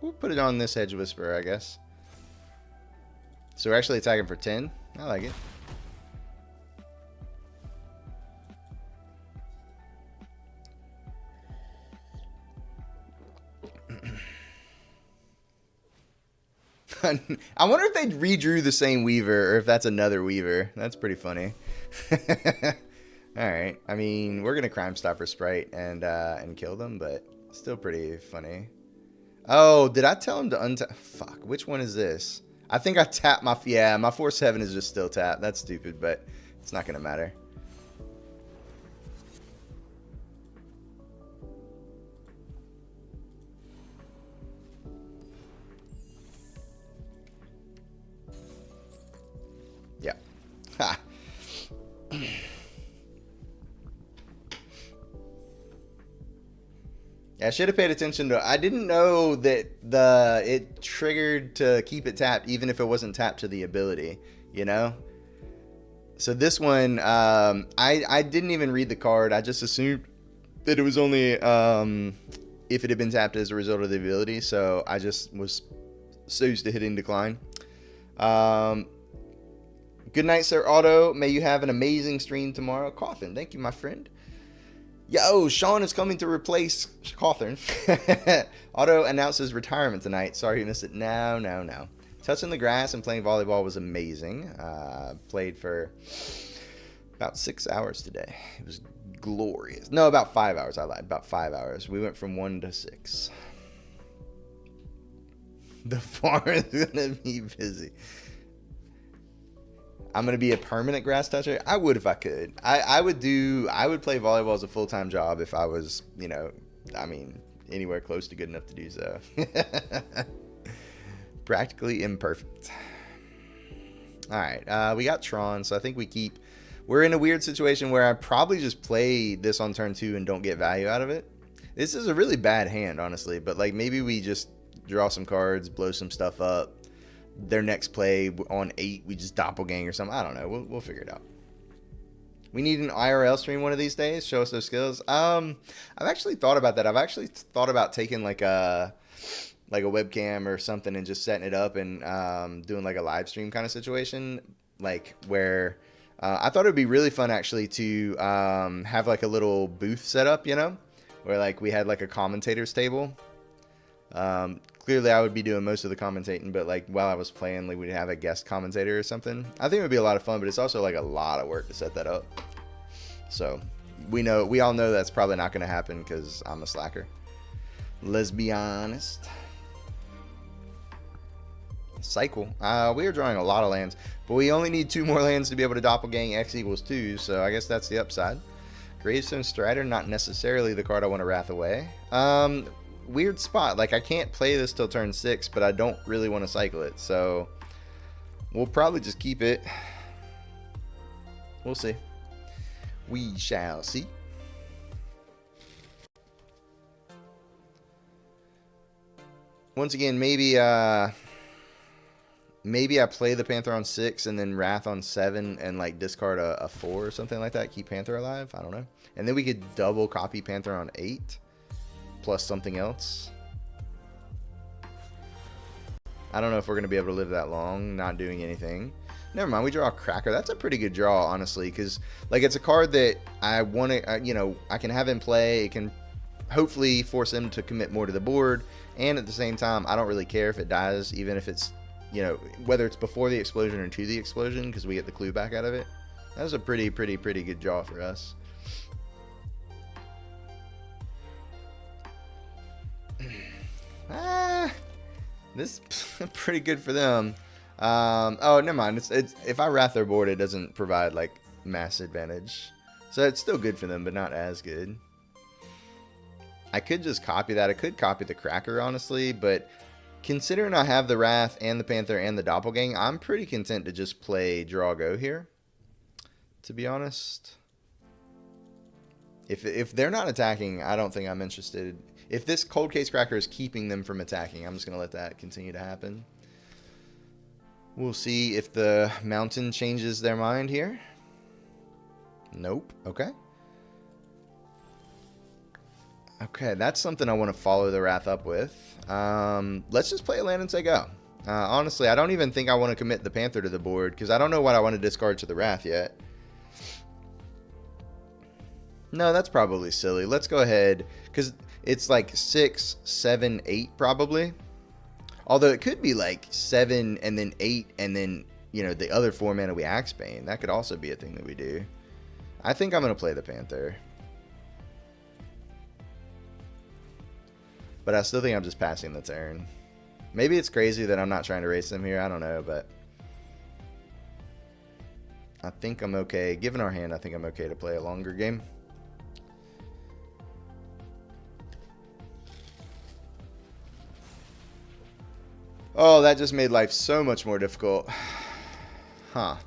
Speaker 1: We'll put it on this Hedge Whisperer, I guess. So we're actually attacking for 10. I like it. I wonder if they redrew the same Weaver or if that's another Weaver. That's pretty funny. Alright. I mean, we're going to Crime Stopper Sprite and kill them, but still pretty funny. Oh, did I tell him to untap? Fuck, which one is this? I think I tapped my... Yeah, my 4/7 is just still tapped. That's stupid, but it's not going to matter. Yeah. Ha. I should have paid attention to... I didn't know that it triggered to keep it tapped even if it wasn't tapped to the ability, you know? So this one, I didn't even read the card. I just assumed that it was only if it had been tapped as a result of the ability. So I just was so used to hitting decline. Good night, Sir Otto. May you have an amazing stream tomorrow. Coffin, thank you, my friend. Yo, Sean is coming to replace Cawthorn. Otto announces retirement tonight. Sorry you missed it. No. Touching the grass and playing volleyball was amazing. Played for about 6 hours today. It was glorious. No, about 5 hours. I lied. About 5 hours. We went from 1 to 6. The farm is going to be busy. I'm going to be a permanent grass toucher. I would if I could. I would play volleyball as a full-time job if I was, you know, I mean, anywhere close to good enough to do so. Practically imperfect. All right. We got Tron, so I think we keep... We're in a weird situation where I probably just play this on turn 2 and don't get value out of it. This is a really bad hand, honestly, but like maybe we just draw some cards, blow some stuff up. Their next play on 8, we just doppelgang or something. I don't know. We'll figure it out. We need an IRL stream one of these days. Show us those skills. I've actually thought about that. I've actually thought about taking like a webcam or something and just setting it up and doing like a live stream kind of situation, like where I thought it would be really fun actually to have like a little booth set up, you know, where like we had like a commentator's table. Clearly, I would be doing most of the commentating, but like while I was playing, like we'd have a guest commentator or something. I think it would be a lot of fun, but it's also like a lot of work to set that up. So we all know that's probably not going to happen because I'm a slacker. Let's be honest. Cycle. We are drawing a lot of lands, but we only need 2 more lands to be able to doppelgang X = 2. So I guess that's the upside. Gravestone Strider, not necessarily the card I want to wrath away. Weird spot. Like, I can't play this till turn 6, but I don't really want to cycle it. So, we'll probably just keep it. We'll see. We shall see. Once again, maybe I play the Panther on 6 and then Wrath on 7 and like discard a 4 or something like that. Keep Panther alive. I don't know. And then we could double copy Panther on 8 plus something else. I don't know if we're going to be able to live that long not doing anything. Never mind, we draw a Cracker. That's a pretty good draw, honestly, because like it's a card that I want to, you know, I can have him play. It can hopefully force him to commit more to the board, and at the same time, I don't really care if it dies, even if it's, you know, whether it's before the explosion or to the explosion, because we get the clue back out of it. That was a pretty good draw for us. This is pretty good for them. Oh, never mind. It's if I wrath their board, it doesn't provide like mass advantage, so it's still good for them, but not as good. I could just copy that. I could copy the Cracker, honestly, but considering I have the Wrath and the Panther and the Doppelgang, I'm pretty content to just play Draw Go here, to be honest. If they're not attacking, I don't think I'm interested. If this Cold Case Cracker is keeping them from attacking, I'm just going to let that continue to happen. We'll see if the Mountain changes their mind here. Nope. Okay. Okay, that's something I want to follow the Wrath up with. Let's just play a land and say go. Honestly, I don't even think I want to commit the Panther to the board, because I don't know what I want to discard to the Wrath yet. No, that's probably silly. Let's go ahead, because it's like 6, 7, 8 probably. Although it could be like 7 and then 8 and then, you know, the other 4 mana we Axebane. That could also be a thing that we do. I think I'm going to play the Panther. But I still think I'm just passing the turn. Maybe it's crazy that I'm not trying to race them here. I don't know, but I think I'm okay. Given our hand, I think I'm okay to play a longer game. Oh, that just made life so much more difficult. Huh.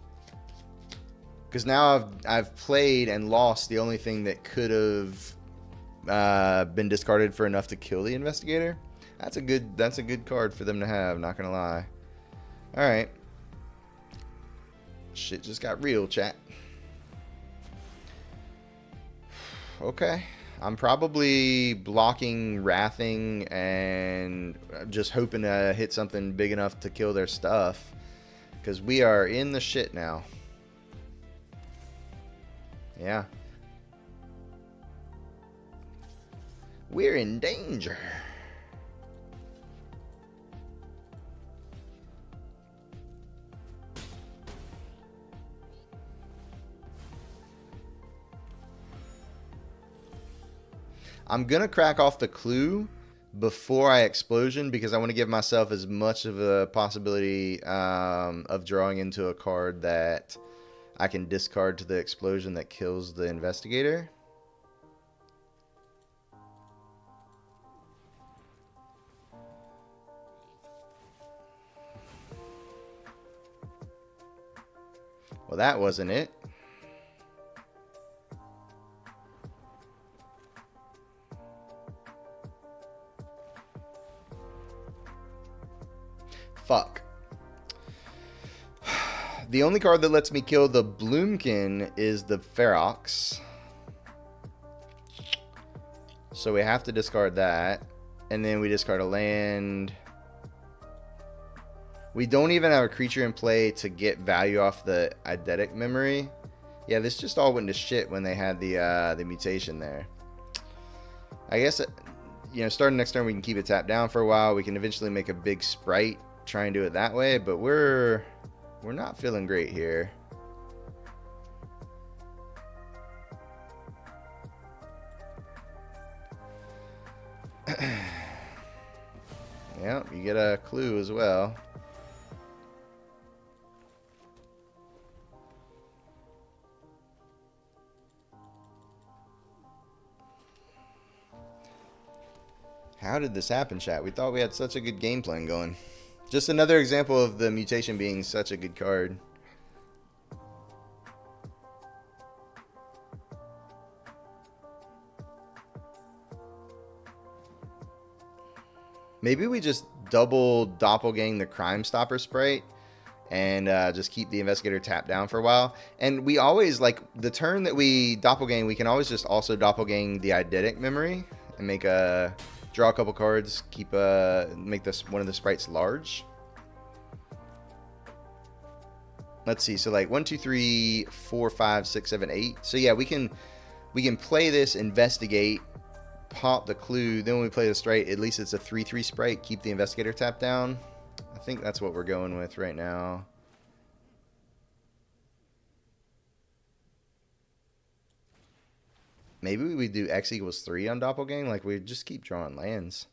Speaker 1: Because now I've played and lost the only thing that could have been discarded for enough to kill the Investigator. That's a good card for them to have, not gonna lie. Alright. Shit just got real, chat. Okay. I'm probably blocking Wrathing and just hoping to hit something big enough to kill their stuff, because we are in the shit now. Yeah. We're in danger. I'm going to crack off the clue before I explosion, because I want to give myself as much of a possibility of drawing into a card that I can discard to the explosion that kills the Investigator. Well, that wasn't it. Fuck. The only card that lets me kill the Bloomkin is the Ferox. So we have to discard that. And then we discard a land. We don't even have a creature in play to get value off the eidetic memory. Yeah, this just all went to shit when they had the mutation there. I guess, you know, starting next turn we can keep it tapped down for a while. We can eventually make a big sprite, try and do it that way, but we're not feeling great here. Yep, you get a clue as well. How did this happen, chat? We thought we had such a good game plan going. Just another example of the mutation being such a good card. Maybe we just double doppelgang the Crime Stopper Sprite and just keep the Investigator tapped down for a while. And we always, like, the turn that we doppelgang, we can always just also doppelgang the Eidetic Memory and make a draw a couple cards, keep make this one of the sprites large. Let's see, so like 1, 2, 3, 4, 5, 6, 7, 8. So yeah, we can play this, investigate, pop the clue, then when we play the sprite, at least it's a 3/3 sprite, keep the Investigator tapped down. I think that's what we're going with right now. Maybe we do X equals 3 on Doppelgang, like we just keep drawing lands.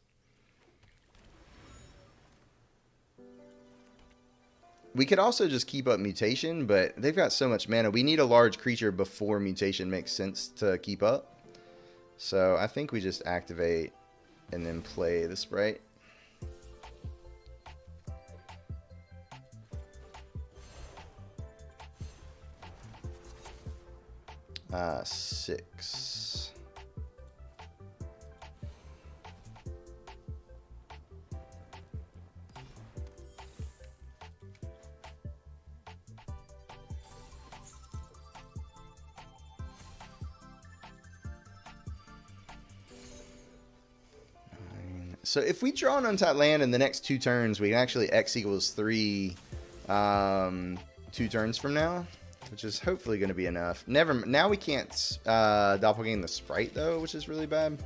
Speaker 1: We could also just keep up Mutation, but they've got so much mana. We need a large creature before Mutation makes sense to keep up. So I think we just activate and then play the sprite. Six. So if we draw an untapped land in the next 2 turns, we can actually X equals 3 2 turns from now, which is hopefully going to be enough. Now we can't doppelgang the sprite though, which is really bad.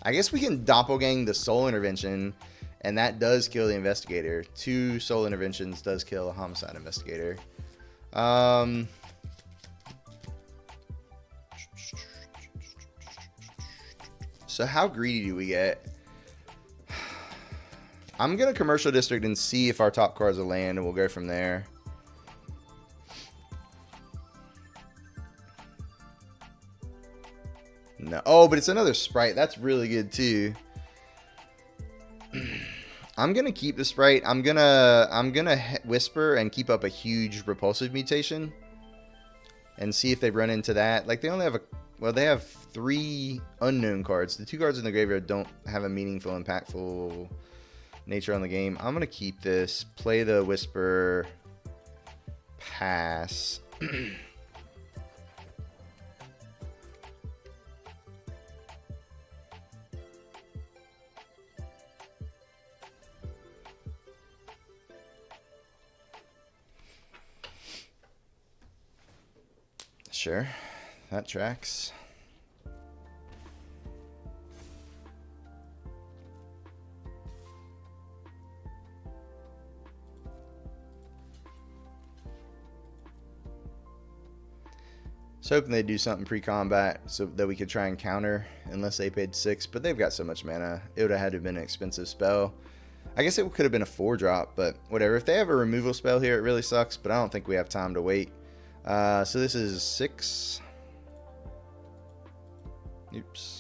Speaker 1: I guess we can doppelgang the Soul Intervention, and that does kill the Investigator. 2 Soul Interventions does kill a Homicide Investigator. So how greedy do we get? I'm going to Commercial District and see if our top card's a land, and we'll go from there. No. Oh, but it's another sprite. That's really good too. I'm going to keep the sprite. I'm going to Whisper and keep up a huge Repulsive Mutation and see if they run into that. Like, they only have well, they have 3 unknown cards. The 2 cards in the graveyard don't have a meaningful, impactful nature on the game. I'm going to keep this, play the Whisper, pass. Sure, that tracks. So hoping they do something pre-combat so that we could try and counter unless they paid 6, but they've got so much mana. It would have had to have been an expensive spell. I guess it could have been a 4-drop, but whatever. If they have a removal spell here, it really sucks, but I don't think we have time to wait. So this is 6. Oops.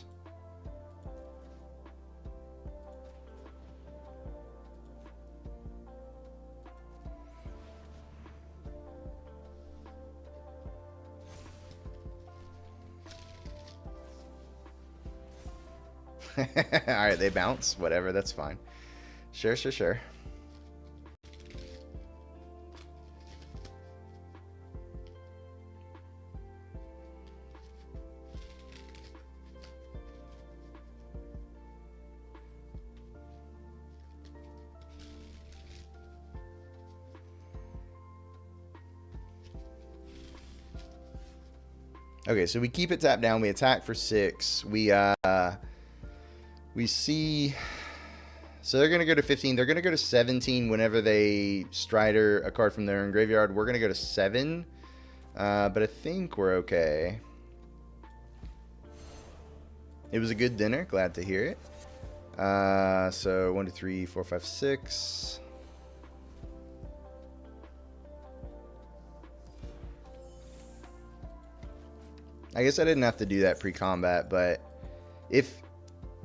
Speaker 1: Alright, they bounce. Whatever, that's fine. Sure. Okay, so we keep it tapped down. We attack for 6. We see... So they're going to go to 15. They're going to go to 17 whenever they Strider a card from their own graveyard. We're going to go to 7. But I think we're okay. It was a good dinner. Glad to hear it. So 1, 2, 3, 4, 5, 6. I guess I didn't have to do that pre-combat, but if...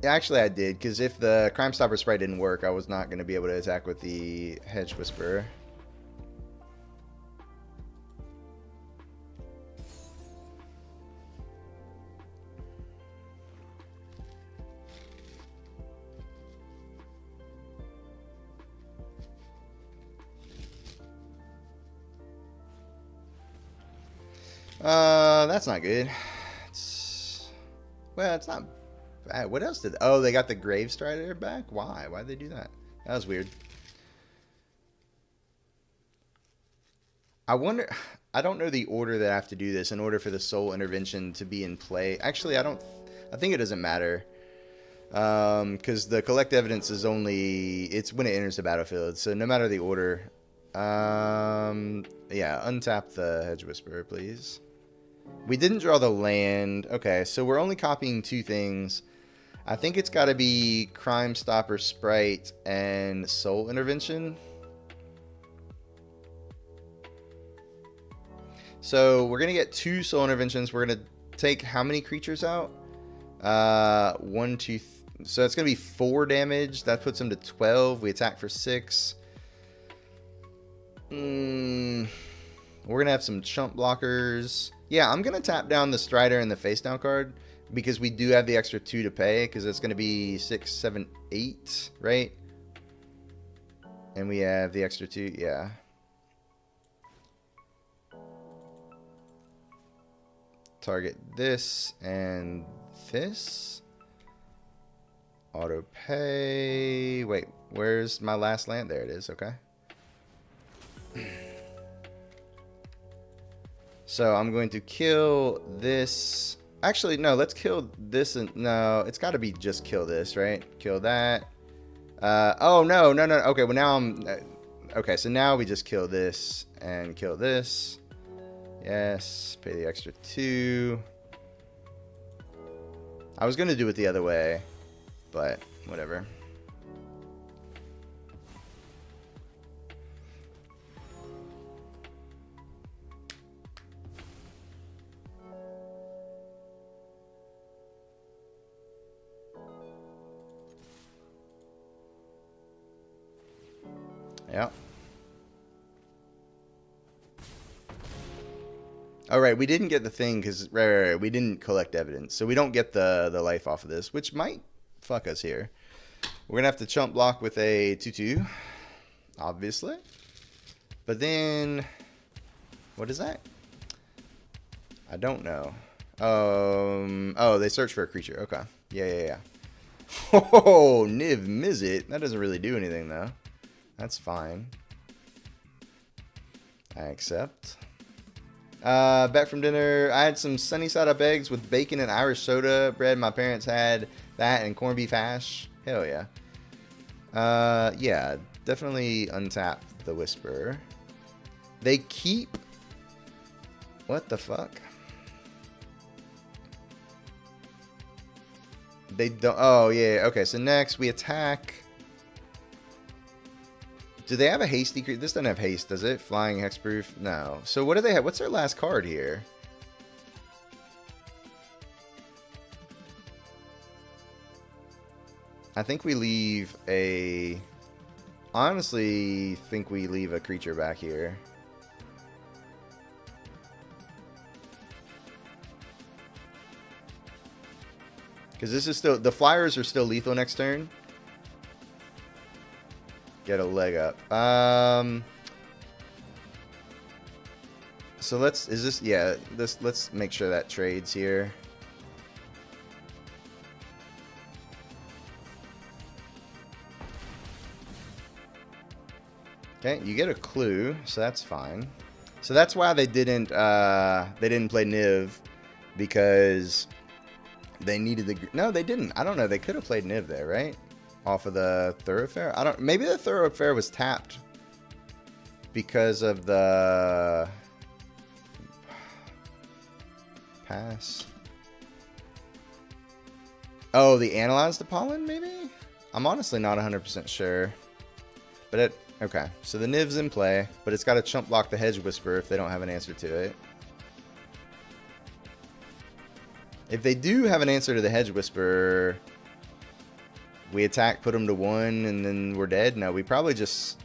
Speaker 1: Actually, I did, because if the Crime Stopper sprite didn't work, I was not going to be able to attack with the Hedge Whisperer. That's not good. Well, it's not bad. What else did... Oh, they got the Grave Strider back? Why? Why'd they do that? That was weird. I wonder... I don't know the order that I have to do this in order for the Soul Intervention to be in play. Actually, I don't... I think it doesn't matter. Because the Collect Evidence is only... It's when it enters the battlefield. So no matter the order... Yeah, untap the Hedge Whisperer, please. We didn't draw the land. Okay, so we're only copying 2 things. I think it's got to be Crime Stopper Sprite and Soul Intervention. So we're going to get 2 Soul Interventions. We're going to take how many creatures out? 1, 2, so it's going to be 4 damage. That puts him to 12. We attack for 6. We're going to have some chump blockers. Yeah, I'm going to tap down the Strider and the face down card because we do have the extra 2 to pay because it's going to be 6, 7, 8, right? And we have the extra 2, yeah. Target this and this. Auto pay. Wait, where's my last land? There it is, okay. So I'm going to kill this. Actually, no, let's kill this. And no, it's got to be just kill this, right? Kill that. Oh, no. Okay, well, now I'm... okay, so now we just kill this and kill this. Yes, pay the extra 2. I was going to do it the other way, but whatever. Yeah. All right, we didn't get the thing because right, we didn't collect evidence, so we don't get the life off of this, which might fuck us here. We're gonna have to chump block with a 2/2, obviously. But then, what is that? I don't know. Oh, they search for a creature. Okay. Yeah. Oh, Niv Mizzet. That doesn't really do anything though. That's fine. I accept. Back from dinner. I had some sunny side up eggs with bacon and Irish soda bread. My parents had that and corned beef hash. Hell yeah. Yeah, definitely untap the Whisperer. They keep... What the fuck? They don't... Oh, yeah. Okay, so next we attack... Do they have a hasty creature? This doesn't have haste, does it? Flying hexproof? No. So what do they have? What's their last card here? I think we leave a... Honestly, think we leave a creature back here. Because this is still... The flyers are still lethal next turn. Get a leg up. So let's... Is this... Yeah, this... Let's make sure that trades here. Okay, you get a clue, so that's fine. So that's why they didn't play Niv, because they needed the... No, they didn't. I don't know. They could have played Niv there, right? Off of the Thoroughfare? I don't... Maybe the Thoroughfare was tapped because of the... Pass. Oh, the Analyzed the Pollen, maybe? I'm honestly not 100% sure. But it... Okay, so the Niv's in play, but it's got to chump block the Hedge Whisperer if they don't have an answer to it. If they do have an answer to the Hedge Whisperer, we attack, put them to 1, and then we're dead. No, we probably just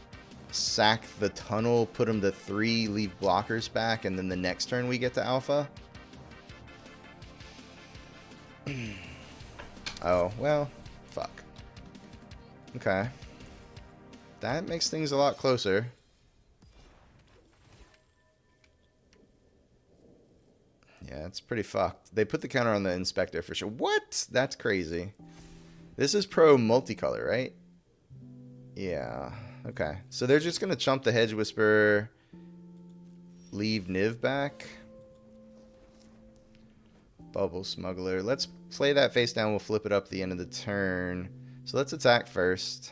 Speaker 1: sack the tunnel, put them to 3, leave blockers back, and then the next turn we get to alpha. Oh, well, fuck. Okay. That makes things a lot closer. Yeah, it's pretty fucked. They put the counter on the inspector for sure. What? That's crazy. This is pro multicolor, right? Yeah. Okay. So they're just going to chump the Hedge Whisperer, leave Niv back. Bubble Smuggler. Let's play that face down. We'll flip it up at the end of the turn. So let's attack first.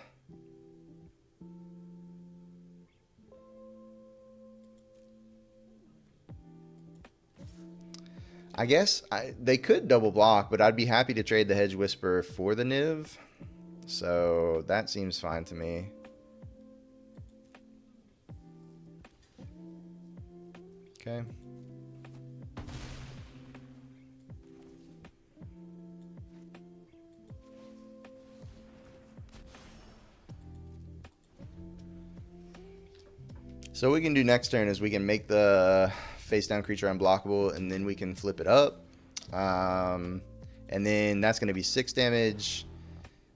Speaker 1: I guess they could double block, but I'd be happy to trade the Hedge Whisperer for the Niv. So that seems fine to me. Okay. So what we can do next turn is we can make the face down creature unblockable, and then we can flip it up. And then that's going to be 6 damage,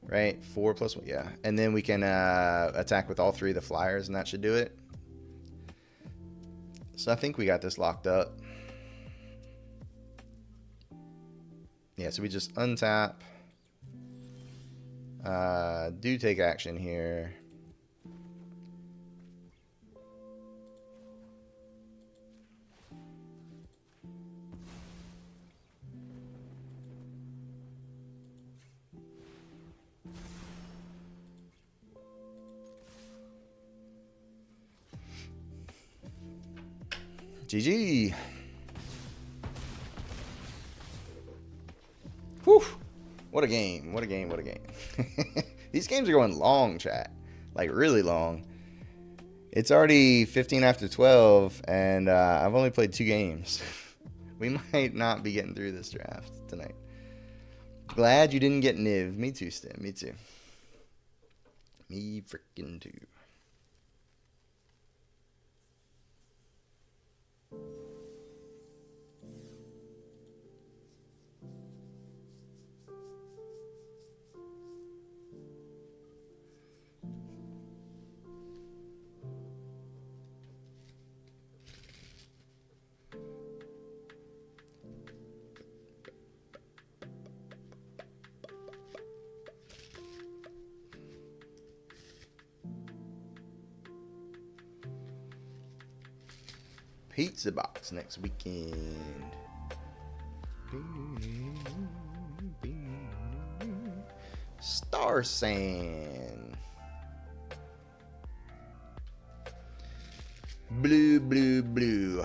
Speaker 1: right? 4 plus 1, yeah. And then we can attack with all 3 of the flyers, and that should do it. So I think we got this locked up. Yeah, so we just untap. Do take action here. GG. Whew. What a game. What a game. What a game. These games are going long, chat. Like, really long. It's already 15 after 12, and I've only played 2 games. We might not be getting through this draft tonight. Glad you didn't get Niv. Me too, Stim. Me too. Me freaking too. Pizza box next weekend. Star Sand. Blue, blue, blue.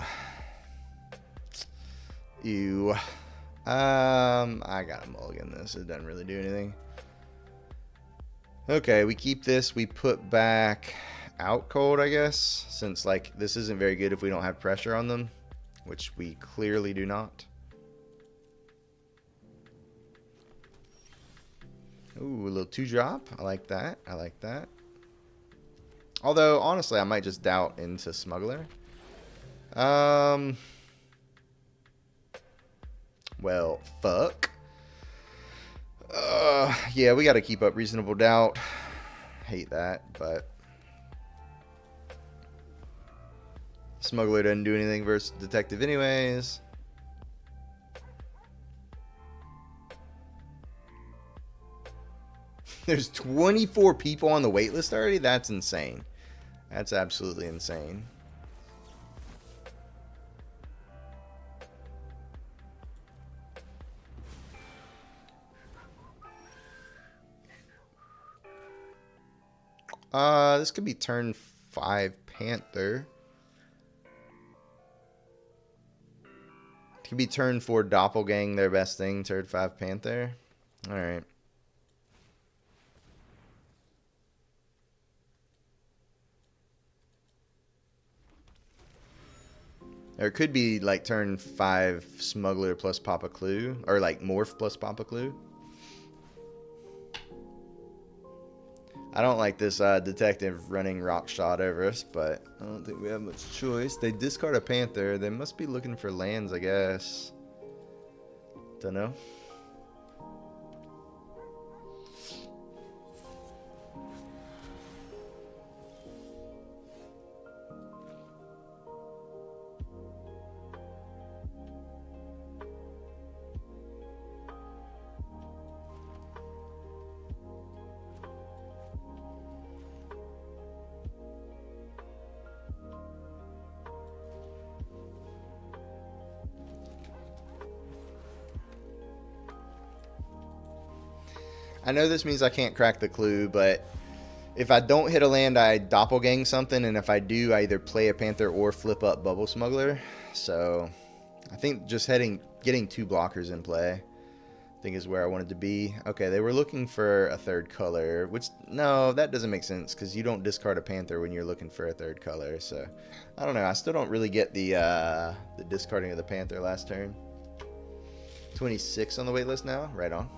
Speaker 1: Ew. I gotta mulligan this. It doesn't really do anything. Okay, we keep this. We put back out cold, I guess, since like this isn't very good if we don't have pressure on them, which we clearly do not. Ooh, a little 2-drop. I like that. I like that. Although honestly, I might just doubt into Smuggler. Well, fuck. Yeah, we got to keep up reasonable doubt. Hate that, but Smuggler doesn't do anything versus Detective anyways. There's 24 people on the wait list already? That's insane. That's absolutely insane. This could be turn 5 Panther. Could be turn 4 Doppelgang, their best thing. Turn 5 Panther. Alright. Or it could be like turn 5 Smuggler plus Papa Clue. Or like Morph plus Papa Clue. I don't like this detective running rock shot over us, but I don't think we have much choice. They discard a Panther. They must be looking for lands, I guess. Don't know. I know this means I can't crack the clue, but if I don't hit a land, I doppelgang something, and if I do, I either play a Panther or flip up Bubble Smuggler. So I think just getting 2 blockers in play, I think is where I wanted to be. Okay, they were looking for a 3rd color, which, no, that doesn't make sense, because you don't discard a Panther when you're looking for a 3rd color. So I don't know. I still don't really get the discarding of the Panther last turn. 26 on the wait list now. Right on.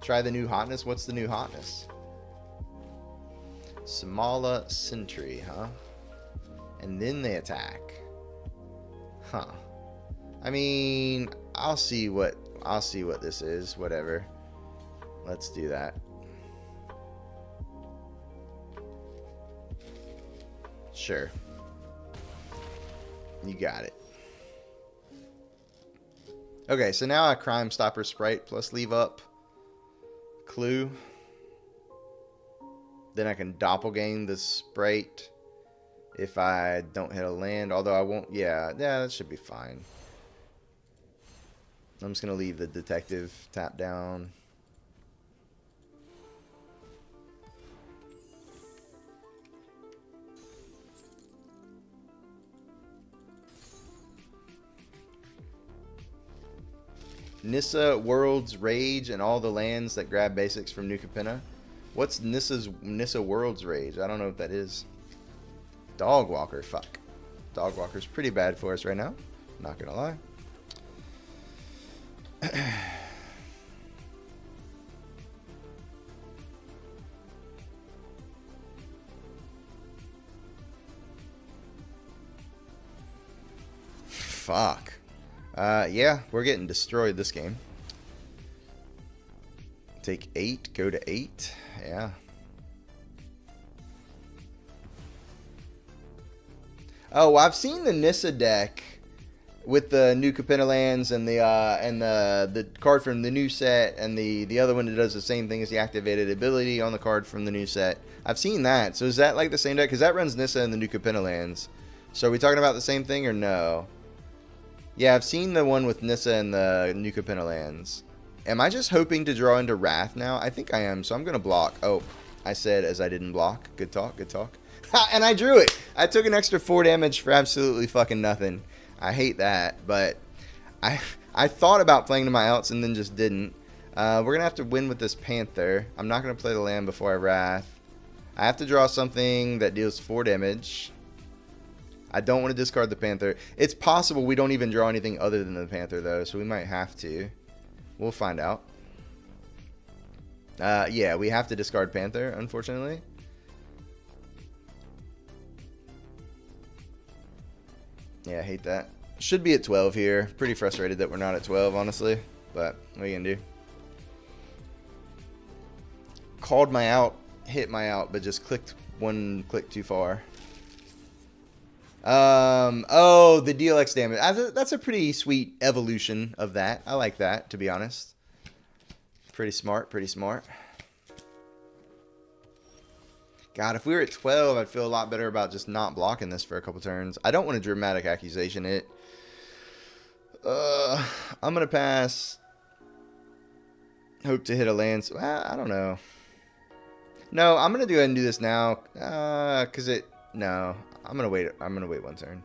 Speaker 1: Try the new hotness. What's the new hotness? Samala Sentry, huh? And then they attack. Huh. I mean, I'll see what this is. Whatever. Let's do that. Sure. You got it. Okay, so now a Crime Stopper Sprite plus leave up Clue. Then I can doppelgang the Sprite if I don't hit a land. Although I won't. Yeah, that should be fine. I'm just going to leave the detective tap down. Nissa World's Rage and all the lands that grab basics from New Capenna. What's Nissa World's Rage? I don't know what that is. Dogwalker, fuck. Dogwalker's pretty bad for us right now. Not gonna lie. Fuck. Yeah, we're getting destroyed this game. Take 8, go to 8. Yeah. Oh, I've seen the Nissa deck with the new Capenna lands and the card from the new set and the other one that does the same thing as the activated ability on the card from the new set. I've seen that. So is that like the same deck? Because that runs Nissa and the new Capenna lands. So are we talking about the same thing or no? Yeah, I've seen the one with Nissa and the new Capenna lands. Am I just hoping to draw into Wrath now? I think I am, so I'm going to block. Oh, I said as I didn't block. Good talk, good talk. And I drew it. I took an extra 4 damage for absolutely fucking nothing. I hate that, but I thought about playing to my outs and then just didn't. We're going to have to win with this Panther. I'm not going to play the land before I Wrath. I have to draw something that deals 4 damage. I don't want to discard the Panther. It's possible we don't even draw anything other than the Panther, though, so we might have to. We'll find out. Yeah, we have to discard Panther, unfortunately. Yeah, I hate that. Should be at 12 here. Pretty frustrated that we're not at 12, honestly. But what are you going to do? Called my out, hit my out, but just clicked one click too far. Oh, the DLX damage. That's a pretty sweet evolution of that. I like that, to be honest. Pretty smart, pretty smart. God, if we were at 12, I'd feel a lot better about just not blocking this for a couple turns. I don't want a dramatic accusation it. I'm going to pass. Hope to hit a land. I don't know. No, I'm going to go ahead and do this now. No. I'm gonna wait 1 turn.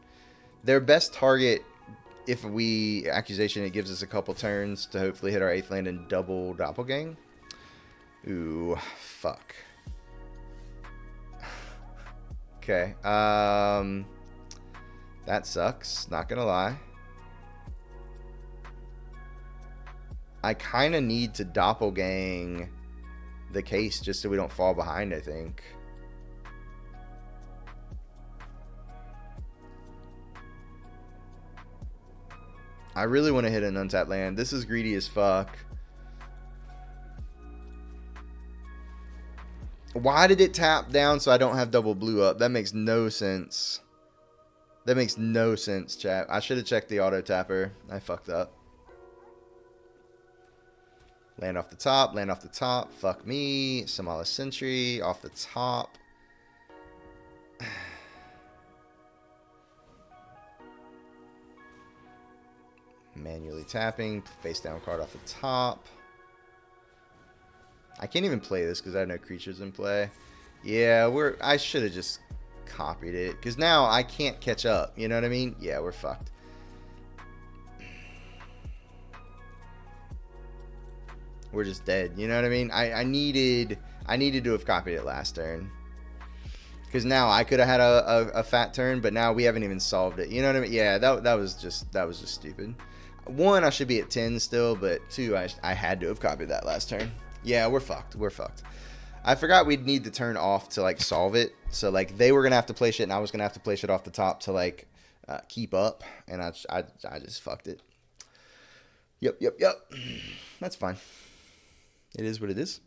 Speaker 1: Their best target, if we accusation, it gives us a couple turns to hopefully hit our 8th land and double doppelgang. Ooh, fuck. Okay. That sucks, not gonna lie. I kind of need to doppelgang the case just so we don't fall behind, I think. I really want to hit an untapped land. This is greedy as fuck. Why did it tap down so I don't have double blue up? That makes no sense. That makes no sense, chat. I should have checked the auto tapper. I fucked up. Land off the top, land off the top. Fuck me. Somala Sentry off the top. Manually tapping. Face down card off the top. I can't even play this because I have no creatures in play. Yeah, I should have just copied it. Because now I can't catch up. You know what I mean? Yeah, we're fucked. We're just dead. You know what I mean? I needed to have copied it last turn. Because now I could have had a fat turn, but now we haven't even solved it. You know what I mean? Yeah, that was just stupid. One, I should be at 10 still, but two, I had to have copied that last turn. Yeah, we're fucked. We're fucked. I forgot we'd need the turn off to like solve it. So like they were gonna have to play shit, and I was gonna have to play shit off the top to like keep up, and I just fucked it. Yep. That's fine. It is what it is.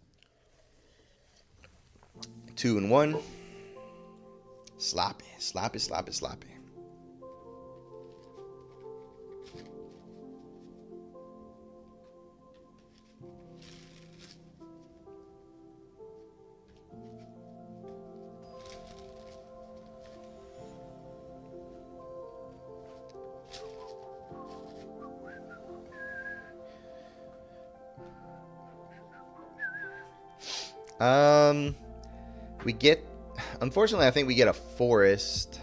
Speaker 1: 2 and 1. Sloppy. We get, unfortunately, I think we get a forest,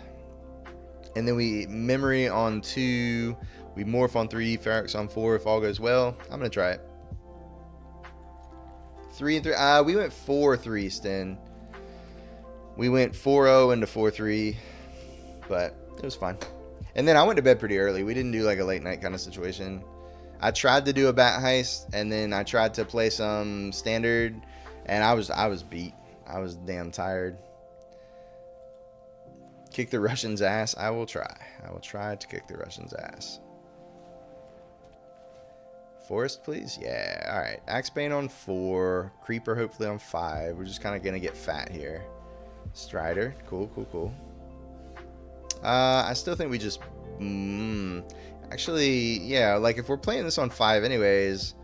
Speaker 1: and then we memory on 2, we morph on 3, Ferox on 4 if all goes well. I'm gonna try it. 3 and 3. We went 4-3, Sten. We went 4-0 into 4-3, but it was fine. And then I went to bed pretty early. We didn't do like a late night kind of situation. I tried to do a bat heist, and then I tried to play some standard, and I was beat. I was damn tired. Kick the Russians' ass. I will try. I will try to kick the Russians' ass. Forest, please? Yeah. All right. Axebane on 4. Creeper hopefully on 5. We're just kind of going to get fat here. Strider. Cool. I still think we just... Actually, yeah. Like, if we're playing this on 5 anyways...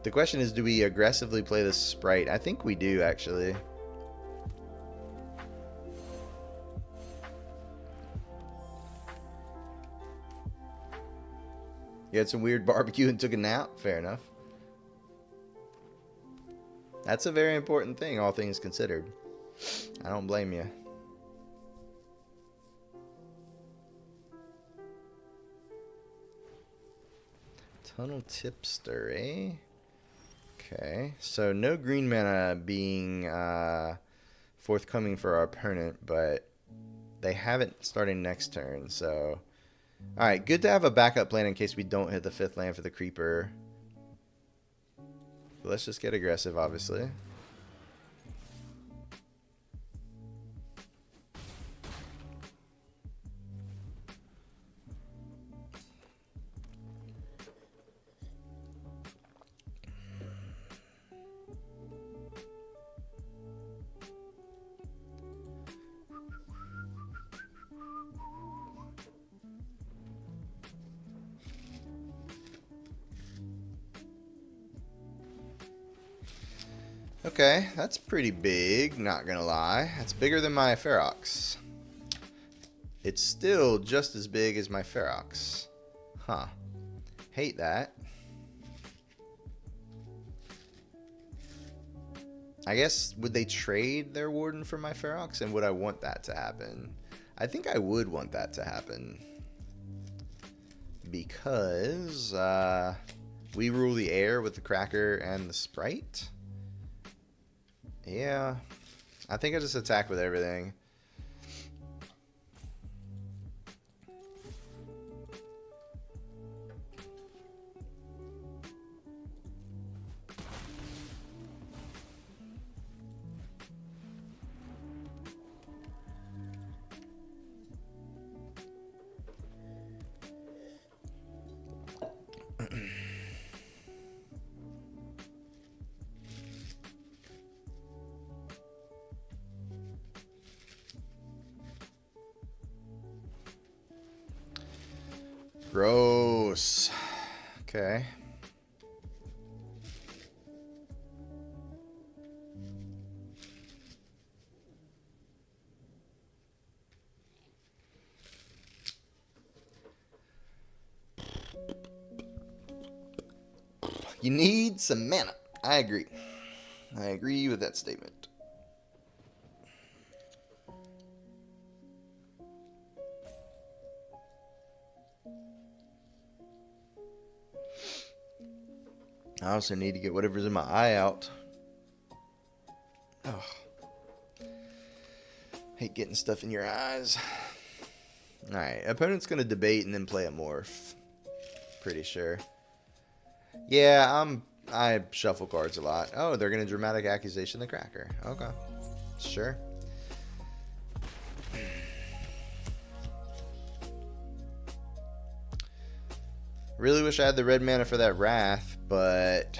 Speaker 1: The question is, do we aggressively play this Sprite? I think we do, actually. You had some weird barbecue and took a nap? Fair enough. That's a very important thing, all things considered. I don't blame you. Tunnel Tipster, eh? Okay, so no green mana being forthcoming for our opponent, but they have it starting next turn, so... Alright, good to have a backup plan in case we don't hit the 5th land for the creeper. But let's just get aggressive, obviously. Okay, that's pretty big, not gonna lie. That's bigger than my Ferox. It's still just as big as my Ferox. Huh. Hate that. I guess, would they trade their Warden for my Ferox, and would I want that to happen? I think I would want that to happen. Because we rule the air with the Cracker and the Sprite. Yeah. I think I just attack with everything. Gross. Okay. You need some mana. I agree. I agree with that statement. I also need to get whatever's in my eye out. Oh. Hate getting stuff in your eyes. Alright, opponent's going to debate and then play a morph. Pretty sure. Yeah, I shuffle cards a lot. Oh, they're going to dramatic accusation the cracker. Okay. Sure. Really wish I had the red mana for that Wrath, but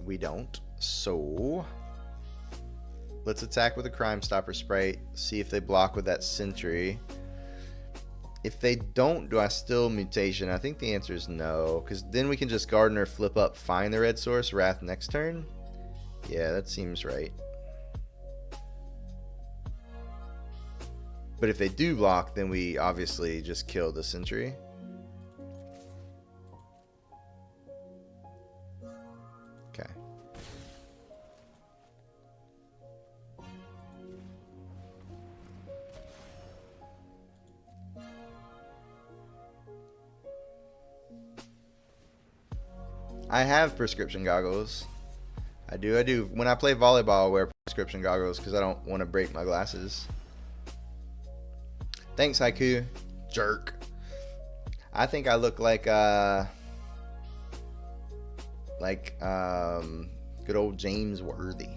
Speaker 1: we don't. So let's attack with a Crime Stopper Sprite. See if they block with that Sentry. If they don't, do I still mutation? I think the answer is no, because then we can just Gardener, flip up, find the red source, Wrath next turn. Yeah, that seems right. But if they do block, then we obviously just kill the Sentry. Okay. I have prescription goggles. I do. When I play volleyball, I wear prescription goggles because I don't want to break my glasses. Thanks, Haiku. Jerk. I think I look like good old James Worthy.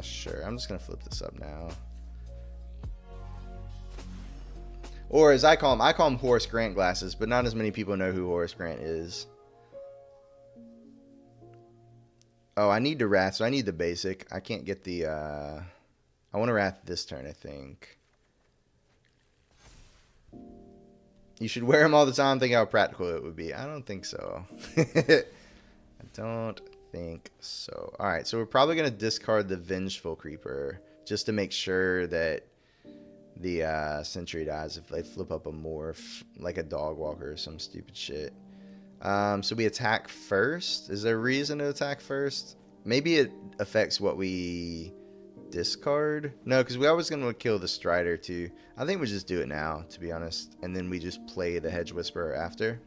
Speaker 1: Sure. I'm just gonna flip this up now. Or as I call them Horace Grant glasses, but not as many people know who Horace Grant is. Oh, I need the Wrath, so I need the basic. I can't get the, I want to Wrath this turn, I think. You should wear them all the time. Think how practical it would be. I don't think so. I don't think so. Alright, so we're probably going to discard the Vengeful Creeper just to make sure that the Sentry dies if they flip up a morph, like a Dog Walker or some stupid shit. So we attack first. Is there a reason to attack first? Maybe it affects what we discard. No, because we always going to kill the Strider too. I think we just do it now, to be honest. And then we just play the Hedge Whisperer after.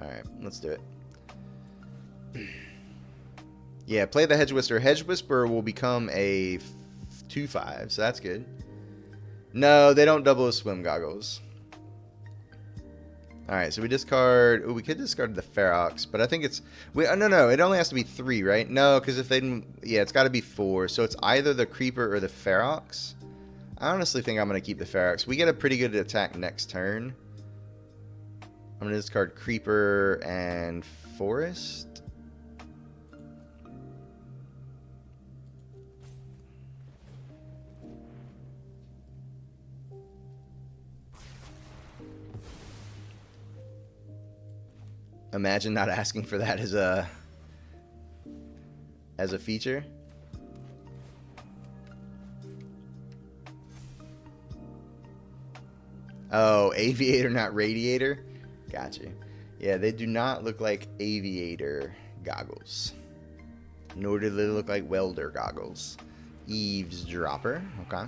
Speaker 1: Alright, let's do it. Yeah, play the Hedge Whisperer. Hedge Whisperer will become a 2/5, so that's good. No, they don't double as swim goggles. Alright, so we discard... Ooh, we could discard the Ferox, but I think it's... No, it only has to be 3, right? No, because if they didn't... Yeah, it's got to be 4. So it's either the Creeper or the Ferox. I honestly think I'm going to keep the Ferox. We get a pretty good attack next turn. I'm going to discard Creeper and Forest. Imagine not asking for that as a feature. Oh, Aviator, not Radiator? Gotcha. Yeah, they do not look like Aviator goggles. Nor do they look like Welder goggles. Eavesdropper. Okay.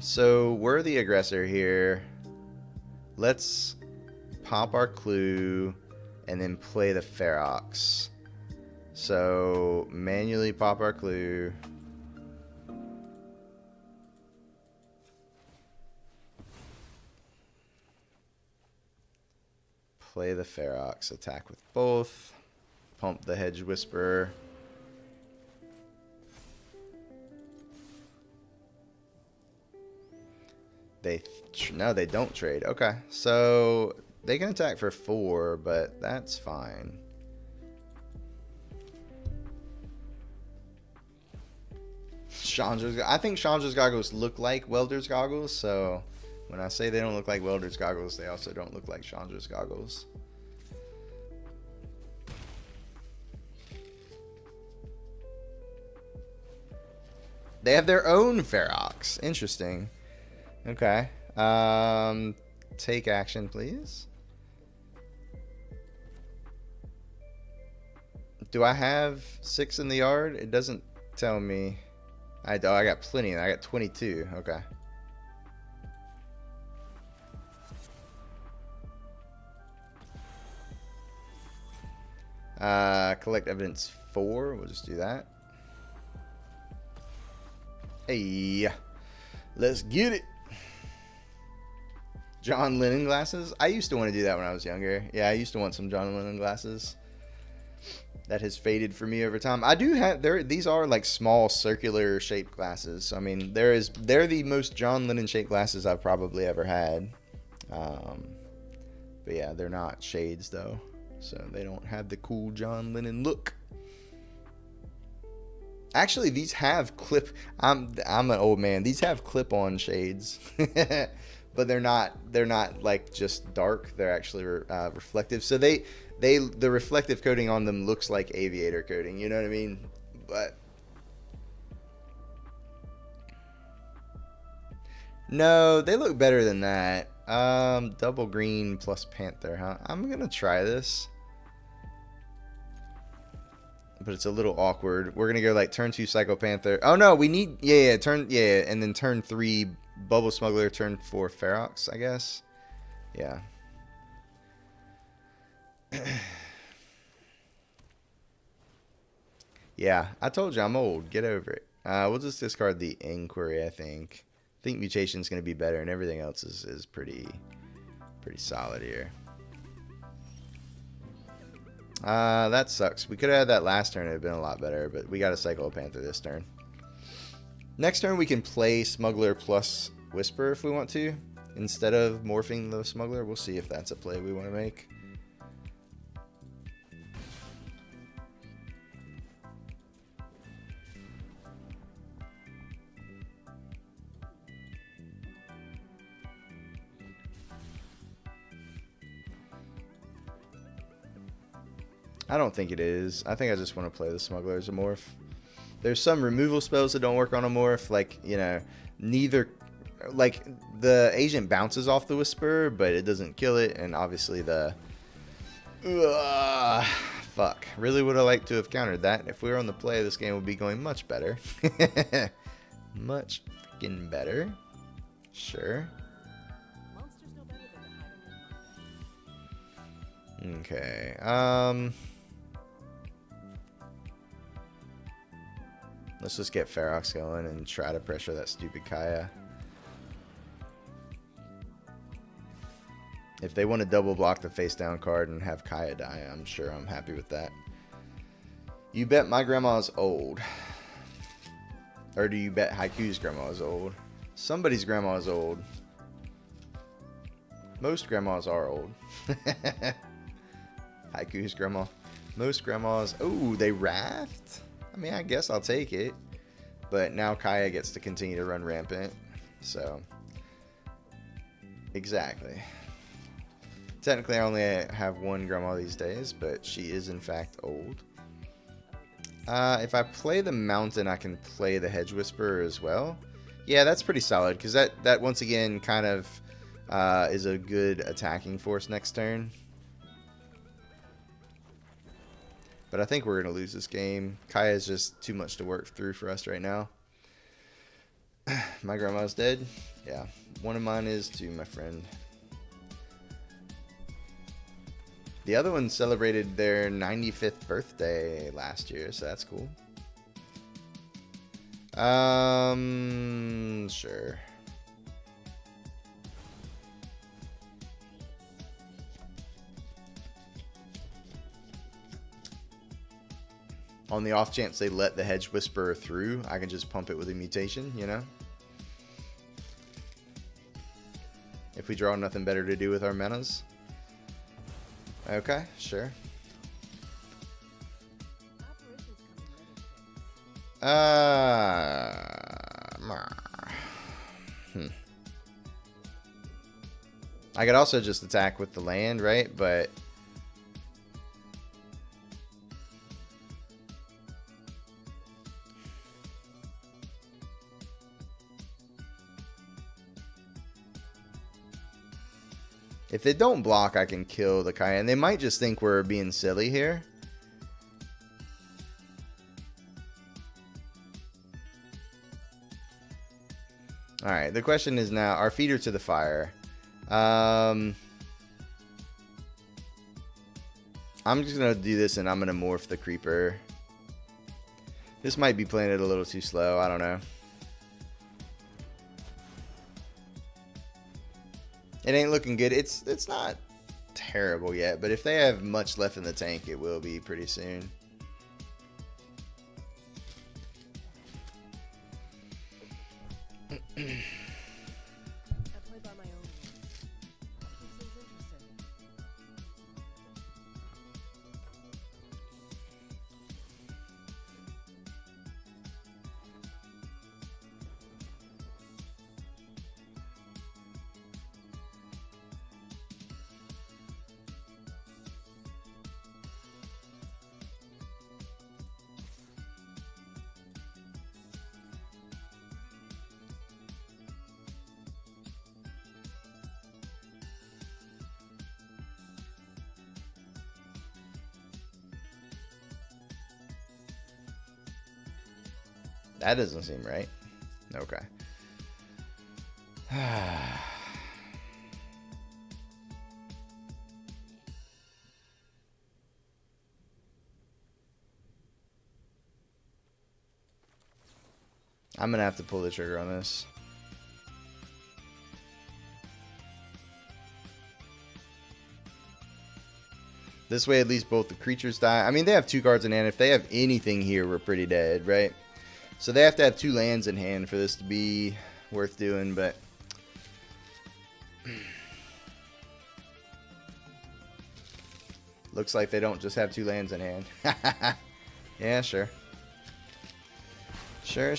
Speaker 1: So we're the aggressor here. Let's pop our clue, and then play the Ferox. So manually pop our clue. Play the Ferox, attack with both. Pump the Hedge Whisperer. No, they don't trade. Okay, so they can attack for 4, but that's fine. I think Chandra's goggles look like Welder's goggles, so when I say they don't look like Welder's goggles, they also don't look like Chandra's goggles. They have their own Ferox. Interesting. Okay. Take action, please. Do I have 6 in the yard? It doesn't tell me. I got plenty. I got 22. Okay. Collect evidence 4. We'll just do that. Hey, let's get it. John Lennon glasses. I used to want to do that when I was younger. Yeah, I used to want some John Lennon glasses. That has faded for me over time. I do have these are like small circular shaped glasses. So, I mean, they're the most John Lennon shaped glasses I've probably ever had. But yeah, they're not shades though, so they don't have the cool John Lennon look. Actually, these have I'm an old man. These have clip-on shades. But they're not like just dark. They're actually reflective. So the reflective coating on them looks like aviator coating. You know what I mean? But no, they look better than that. Double green plus panther, huh? I'm gonna try this, but it's a little awkward. We're gonna go like turn 2 Psycho Panther. Oh no, we need and then turn 3 Bubble Smuggler, turn 4 Ferox, I guess. Yeah. Yeah, I told you I'm old. Get over it. We'll just discard the Inquiry, I think. I think Mutation's going to be better, and everything else is pretty solid here. That sucks. We could have had that last turn. It would have been a lot better, but we got to cycle a Panther this turn. Next turn, we can play Smuggler plus Whisper if we want to, instead of morphing the Smuggler. We'll see if that's a play we want to make. I don't think it is. I think I just want to play the Smuggler as a morph. There's some removal spells that don't work on a morph, like, you know, like the agent bounces off the Whisper, but it doesn't kill it, and obviously the fuck. Really would have liked to have countered that. If we were on the play, this game would be going much better. Much freaking better. Sure. Okay. Let's just get Ferox going and try to pressure that stupid Kaya. If they want to double block the face down card and have Kaya die, I'm sure I'm happy with that. You bet my grandma's old. Or do you bet Haiku's grandma is old? Somebody's grandma is old. Most grandmas are old. Haiku's grandma. Most grandmas. Oh, they raft? I mean, I guess I'll take it. But now Kaya gets to continue to run rampant. So. Exactly. Technically, I only have one grandma these days, but she is in fact old. If I play the mountain, I can play the Hedge Whisperer as well. Yeah, that's pretty solid, because that once again kind of is a good attacking force next turn. But I think we're going to lose this game. Kaya is just too much to work through for us right now. My grandma's dead? Yeah. One of mine is too, my friend. The other one celebrated their 95th birthday last year, so that's cool. Sure. On the off chance they let the Hedge Whisperer through, I can just pump it with a mutation, you know? If we draw nothing better to do with our manas. Okay, sure. I could also just attack with the land, right? But if they don't block, I can kill the Kai, and they might just think we're being silly here. Alright, the question is now, our feeder to the fire. I'm just going to do this, and I'm going to morph the creeper. This might be playing it a little too slow, I don't know. It ain't looking good. It's not terrible yet, but if they have much left in the tank, it will be pretty soon. That doesn't seem right. Okay. I'm going to have to pull the trigger on this. This way, at least both the creatures die. I mean, they have 2 cards in hand. If they have anything here, we're pretty dead, right? So they have to have 2 lands in hand for this to be worth doing, but looks like they don't just have 2 lands in hand. Yeah, sure. Sure.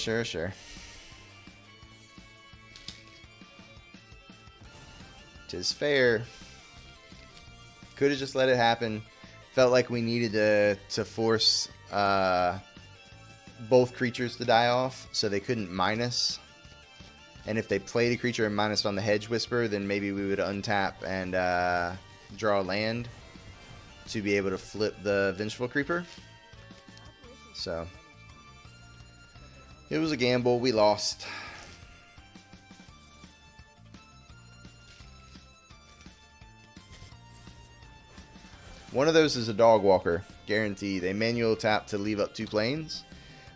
Speaker 1: Tis fair. Could have just let it happen. Felt like we needed to force both creatures to die off, so they couldn't minus. And if they played a creature and minus on the Hedge Whisper, then maybe we would untap and draw land to be able to flip the Vengeful Creeper. So it was a gamble. We lost. One of those is a Dog Walker. Guaranteed. They manual tap to leave up 2 planes.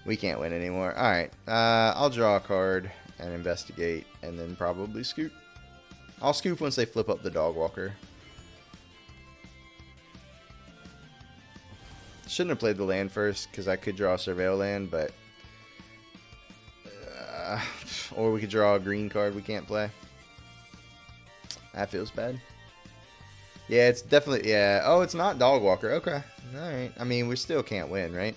Speaker 1: We can't win anymore. Alright. I'll draw a card and investigate and then probably scoop. I'll scoop once they flip up the Dog Walker. Shouldn't have played the land first because I could draw a Surveil land, but or we could draw a green card we can't play. That feels bad. Yeah, it's definitely, yeah. Oh, it's not Dog Walker. Okay. Alright. I mean, we still can't win, right?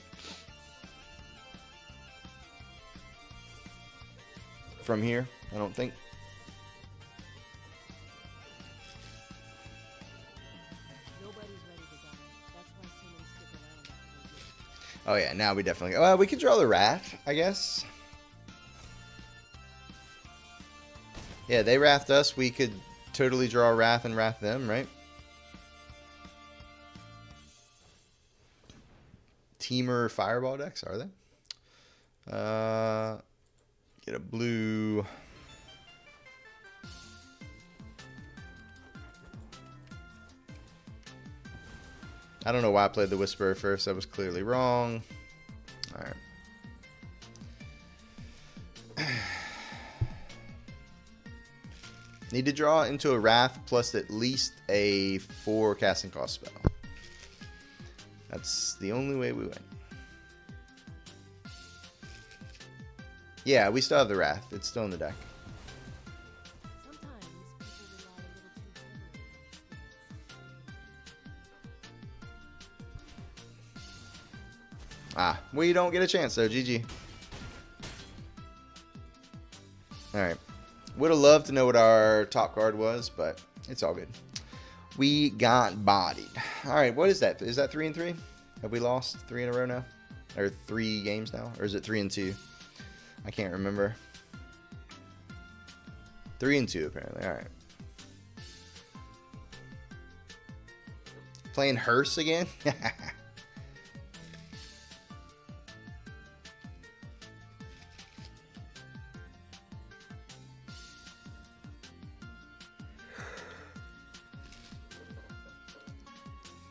Speaker 1: From here, I don't think. Oh yeah, now we definitely. Well, we could draw the Wrath, I guess. Yeah, they wrathed us. We could totally draw a Wrath and wrath them, right? Teamer Fireball decks, are they? Get a blue. I don't know why I played the Whisperer first. That was clearly wrong. Alright. Need to draw into a Wrath plus at least a 4 casting cost spell. That's the only way we win. Yeah, we still have the Wrath. It's still in the deck. Ah, we don't get a chance though. GG. Alright. Would have loved to know what our top card was, but it's all good. We got bodied. Alright, what is that? Is that 3 and 3? Have we lost 3 in a row now? Or 3 games now? Or is it 3 and 2? I can't remember. 3 and 2 apparently. Alright. Playing Hearse again?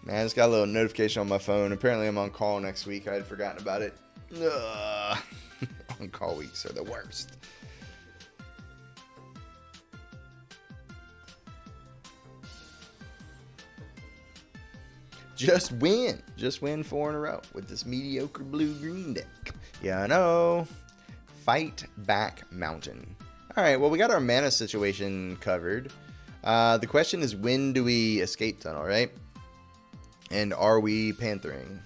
Speaker 1: Man, I just got a little notification on my phone. Apparently I'm on call next week. I had forgotten about it. Ugh. On call weeks are the worst. Just win. Just win 4 in a row with this mediocre blue-green deck. Yeah, I know. Fight Back Mountain. Alright, well, we got our mana situation covered. The question is, when do we escape tunnel, right? And are we panthering?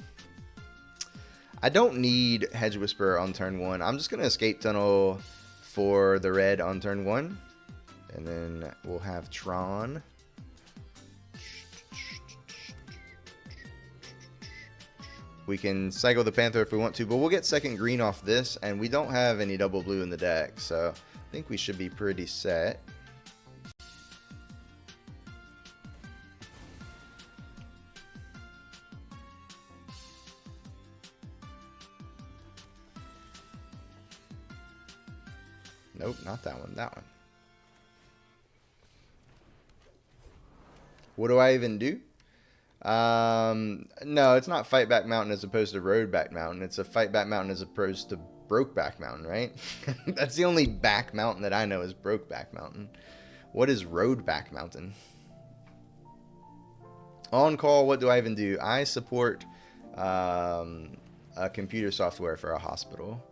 Speaker 1: I don't need Hedge Whisperer on turn 1. I'm just going to escape tunnel for the red on turn 1. And then we'll have Tron. We can cycle the Panther if we want to, but we'll get second green off this. And we don't have any double blue in the deck, so I think we should be pretty set. Nope, not that one. That one. What do I even do? No, it's not Fight Back Mountain as opposed to Road Back Mountain. It's a Fight Back Mountain as opposed to Broke Back Mountain, right? That's the only back mountain that I know is Broke Back Mountain. What is Road Back Mountain? On call, what do I even do? I support a computer software for a hospital.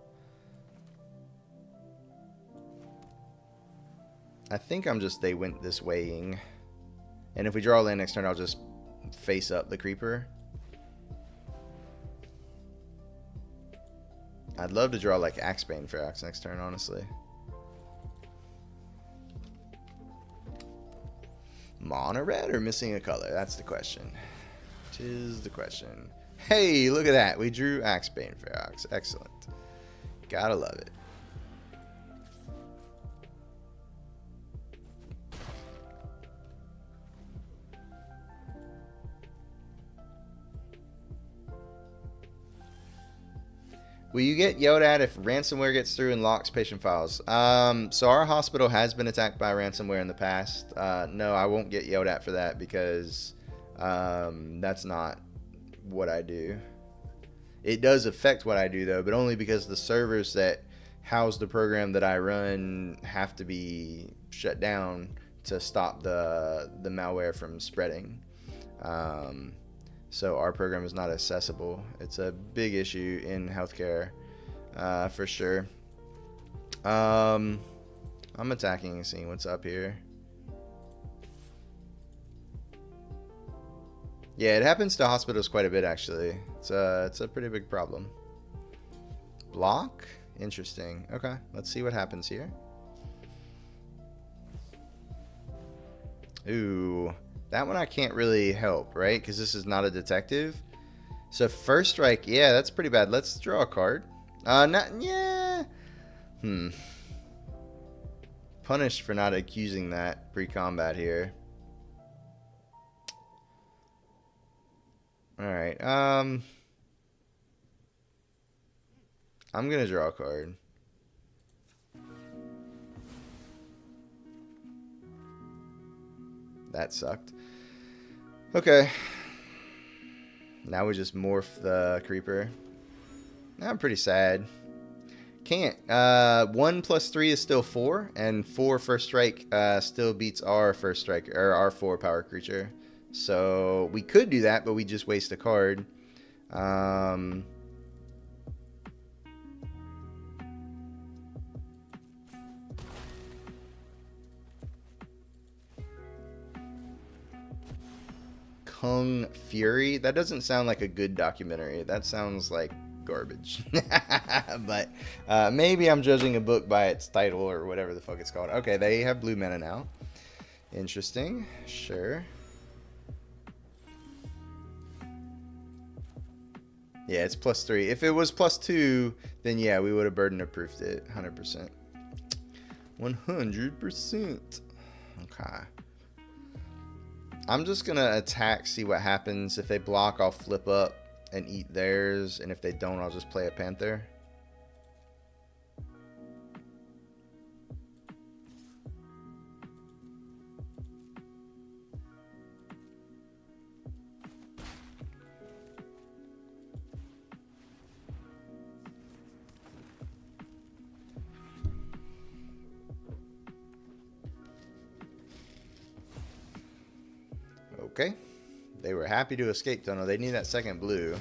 Speaker 1: I think I'm just, they went this way-ing. And if we draw land next turn, I'll just face up the creeper. I'd love to draw like Axebane for Axe next turn, honestly. Mono red or missing a color? That's the question. Tis the question. Hey, look at that. We drew Axebane for Axe. Excellent. Gotta love it. Will you get yelled at if ransomware gets through and locks patient files? So our hospital has been attacked by ransomware in the past. No, I won't get yelled at for that because that's not what I do. It does affect what I do though, but only because the servers that house the program that I run have to be shut down to stop the malware from spreading. So our program is not accessible. It's a big issue in healthcare, for sure. I'm attacking and seeing what's up here. Yeah, it happens to hospitals quite a bit, actually. It's a pretty big problem. Block? Interesting. Okay, let's see what happens here. Ooh. That one I can't really help, right? Because this is not a detective. So first strike, yeah, that's pretty bad. Let's draw a card. Yeah. Punished for not accusing that pre-combat here. Alright, I'm gonna draw a card. That sucked. Okay. Now we just morph the creeper. I'm pretty sad. Can't. 1 plus 3 is still 4, and 4 first strike still beats our first strike, or our 4 power creature. So we could do that, but we just waste a card. Kung Fury? That doesn't sound like a good documentary. That sounds like garbage. But maybe I'm judging a book by its title or whatever the fuck it's called. Okay, they have blue mana now. Interesting. Sure. Yeah, it's +3. If it was +2, then yeah, we would have burden proofed it 100%. 100%. Okay. I'm just going to attack, see what happens. If they block, I'll flip up and eat theirs. And if they don't, I'll just play a Panther. Okay. They were happy to escape tunnel. They need that second blue.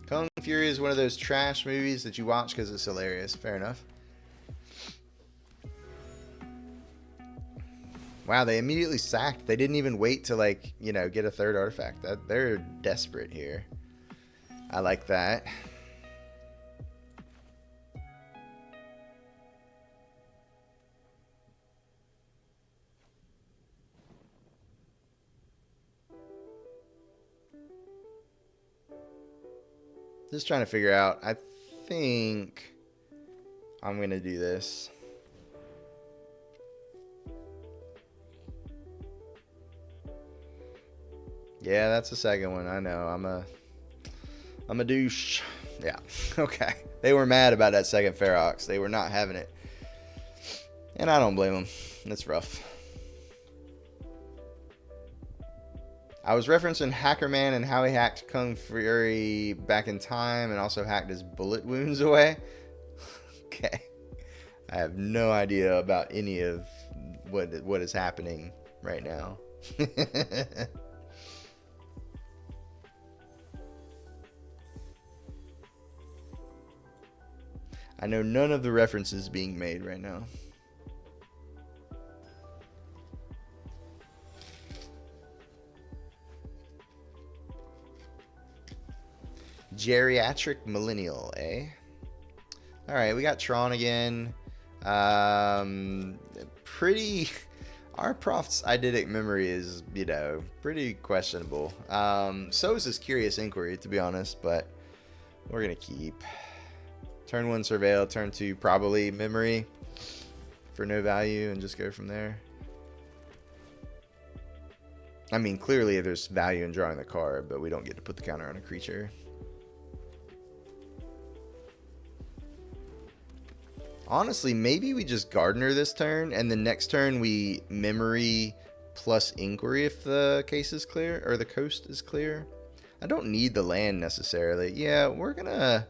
Speaker 1: Kung Fury is one of those trash movies that you watch because it's hilarious. Fair enough. Wow, they immediately sacked. They didn't even wait to, like, you know, get a third artifact. They're desperate here. I like that. Just trying to figure out. I think I'm going to do this. Yeah, that's the second one. I know. I'm a douche. Yeah. Okay. They were mad about that second Ferox. They were not having it. And I don't blame them. It's rough. I was referencing Hackerman and how he hacked Kung Fury back in time and also hacked his bullet wounds away. Okay. I have no idea about any of what is happening right now. I know none of the references being made right now. Geriatric Millennial, eh? Alright, we got Tron again. Pretty... Our Prof's eidetic memory is, you know, pretty questionable. So is his Curious Inquiry, to be honest, but we're going to keep. Turn 1 Surveil, turn 2 probably Memory for no value, and just go from there. I mean, clearly there's value in drawing the card, but we don't get to put the counter on a creature. Honestly, maybe we just Gardener this turn, and the next turn we Memory plus Inquiry if the case is clear, or the coast is clear. I don't need the land necessarily. Yeah, we're gonna...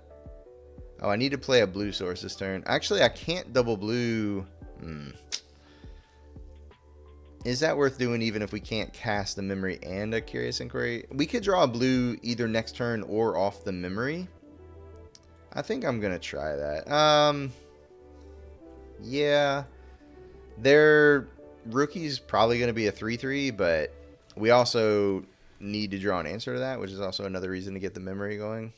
Speaker 1: Oh, I need to play a blue source this turn. Actually, I can't double blue. Is that worth doing even if we can't cast the Memory and a Curious Inquiry? We could draw a blue either next turn or off the Memory. I think I'm gonna try that. Yeah, their rookie's probably going to be a 3/3, but we also need to draw an answer to that, which is also another reason to get the Memory going.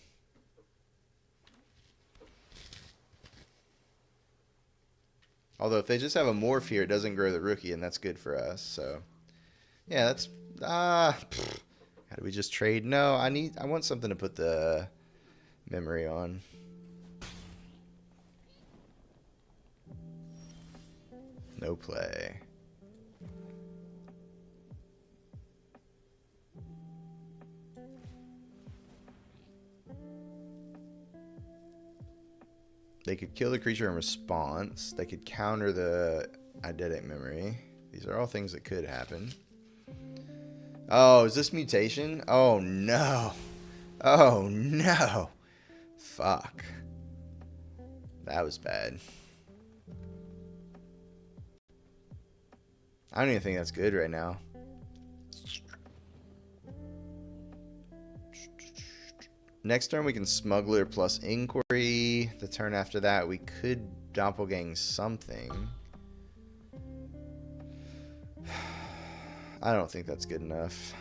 Speaker 1: Although if they just have a morph here, it doesn't grow the rookie, and that's good for us. So, yeah, that's... how do we just trade? No, I want something to put the Memory on. No play. They could kill the creature in response. They could counter the eidetic Memory. These are all things that could happen. Oh, is this mutation? Oh, no. Oh, no. Fuck. That was bad. I don't even think that's good right now. Next turn we can Smuggler plus Inquiry. The turn after that we could Doppelgang something. I don't think that's good enough.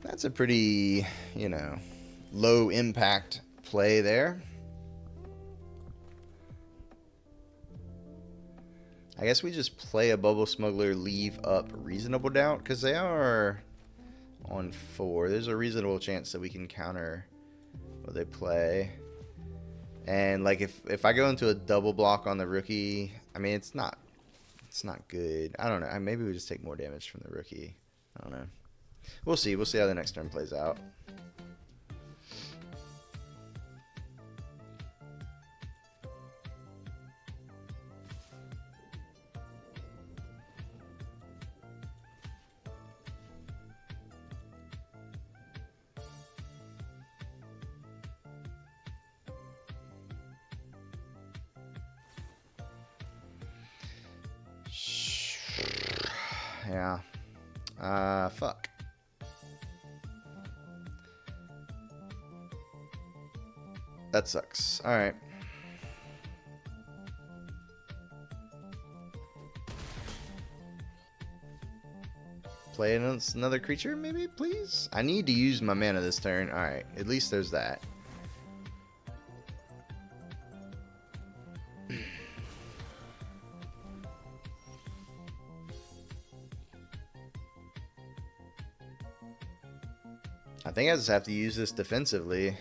Speaker 1: That's a pretty, you know, low impact play there. I guess we just play a Bubble Smuggler, leave up Reasonable Doubt, because they are on 4. There's a reasonable chance that we can counter what they play. And like if I go into a double block on the rookie, I mean it's not good. I don't know. Maybe we just take more damage from the rookie. I don't know. We'll see. We'll see how the next turn plays out. Yeah. Fuck. That sucks. Alright. Play another creature, maybe, please? I need to use my mana this turn. Alright, at least there's that. I think I just have to use this defensively.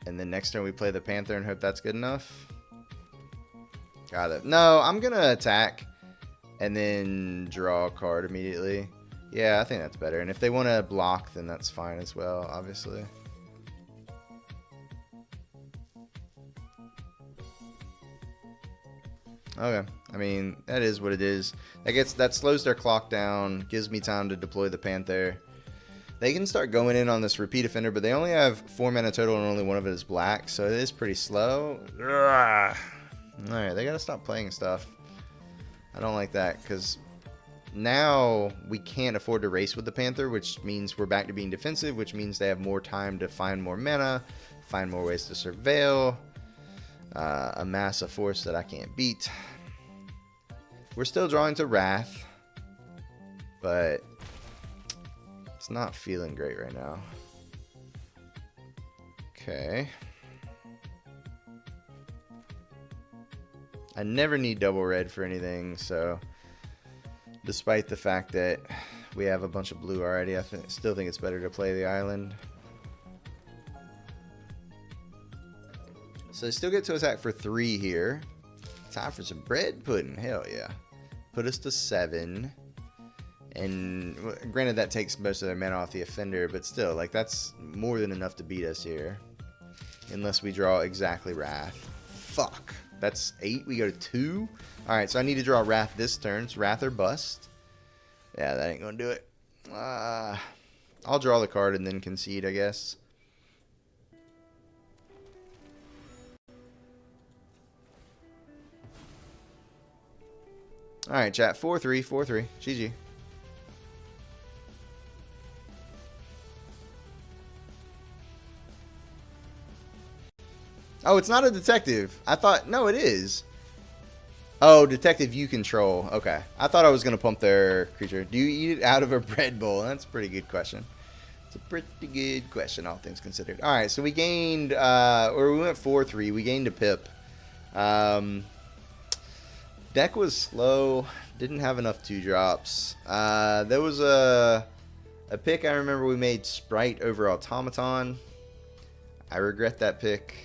Speaker 1: And then next turn we play the Panther and hope that's good enough. Got it. No, I'm going to attack and then draw a card immediately. Yeah, I think that's better. And if they want to block, then that's fine as well, obviously. Okay. I mean, that is what it is. That slows their clock down, gives me time to deploy the Panther. They can start going in on this Repeat Offender, but they only have 4 mana total and only one of it is black, so it is pretty slow. Alright, they gotta stop playing stuff. I don't like that, because now we can't afford to race with the Panther, which means we're back to being defensive, which means they have more time to find more mana, find more ways to surveil, amass a force that I can't beat. We're still drawing to Wrath, but it's not feeling great right now. Okay. I never need double red for anything, so despite the fact that we have a bunch of blue already, I still think it's better to play the island. So they still get to attack for 3 here. Time for some bread pudding. Hell yeah. Put us to 7. And granted that takes most of their mana off the offender, but still, like, that's more than enough to beat us here. Unless we draw exactly Wrath. Fuck. That's 8. We go to 2. Alright, so I need to draw Wrath this turn. It's Wrath or bust. Yeah, that ain't gonna do it. I'll draw the card and then concede, I guess. Alright, chat. 4-3, 4-3. GG. Oh, it's not a detective. I thought... No, it is. Oh, detective you control. Okay. I thought I was going to pump their creature. Do you eat it out of a bread bowl? That's a pretty good question. It's a pretty good question, all things considered. Alright, so we gained... or we went 4-3. We gained a pip. Deck was slow. Didn't have enough 2-drops. There was a pick I remember we made Sprite over Automaton. I regret that pick.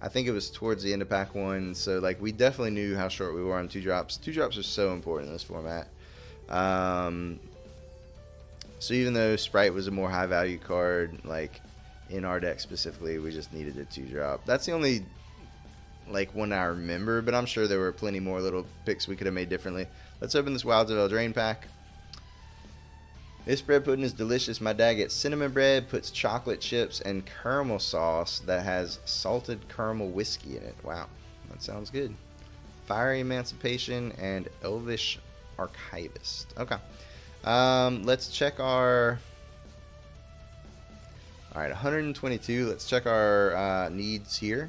Speaker 1: I think it was towards the end of pack 1, so like we definitely knew how short we were on 2-drops. 2-drops are so important in this format. So even though Sprite was a more high value card, like in our deck specifically, we just needed a 2-drop. That's the only like one I remember, but I'm sure there were plenty more little picks we could have made differently. Let's open this Wilds of Eldraine pack. This bread pudding is delicious. My dad gets cinnamon bread, puts chocolate chips and caramel sauce that has salted caramel whiskey in it. Wow, that sounds good. Fiery Emancipation and Elvish Archivist. Okay. Let's check our... Alright, 122. Let's check our needs here.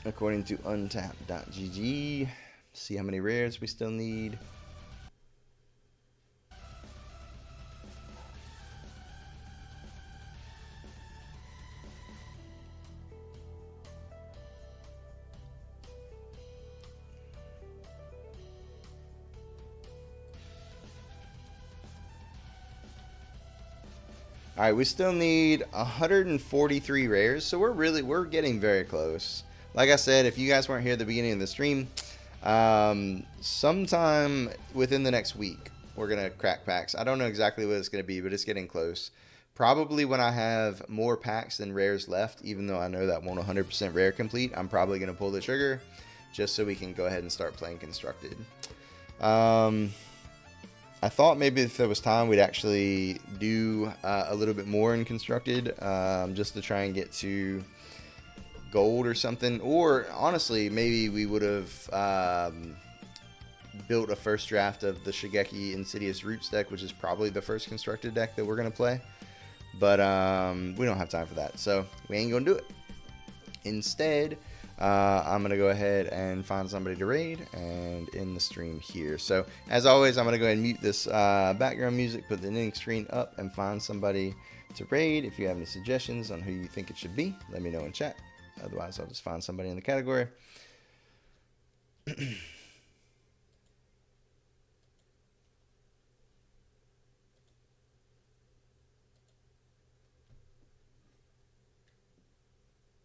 Speaker 1: According to untap.gg. See how many rares we still need. All right, we still need 143 rares, so we're getting very close. Like I said, if you guys weren't here at the beginning of the stream, sometime within the next week, we're gonna crack packs. I don't know exactly what it's gonna be, but it's getting close. Probably when I have more packs than rares left, even though I know that won't 100% rare complete, I'm probably gonna pull the trigger just so we can go ahead and start playing Constructed. I thought maybe if there was time, we'd actually do a little bit more in Constructed, just to try and get to gold or something. Or honestly, maybe we would have built a first draft of the Shigeki Insidious Roots deck, which is probably the first Constructed deck that we're going to play. But we don't have time for that, so we ain't going to do it. Instead, I'm going to go ahead and find somebody to raid and end the stream here. So, as always, I'm going to go ahead and mute this background music, put the ending screen up, and find somebody to raid. If you have any suggestions on who you think it should be, let me know in chat. Otherwise, I'll just find somebody in the category.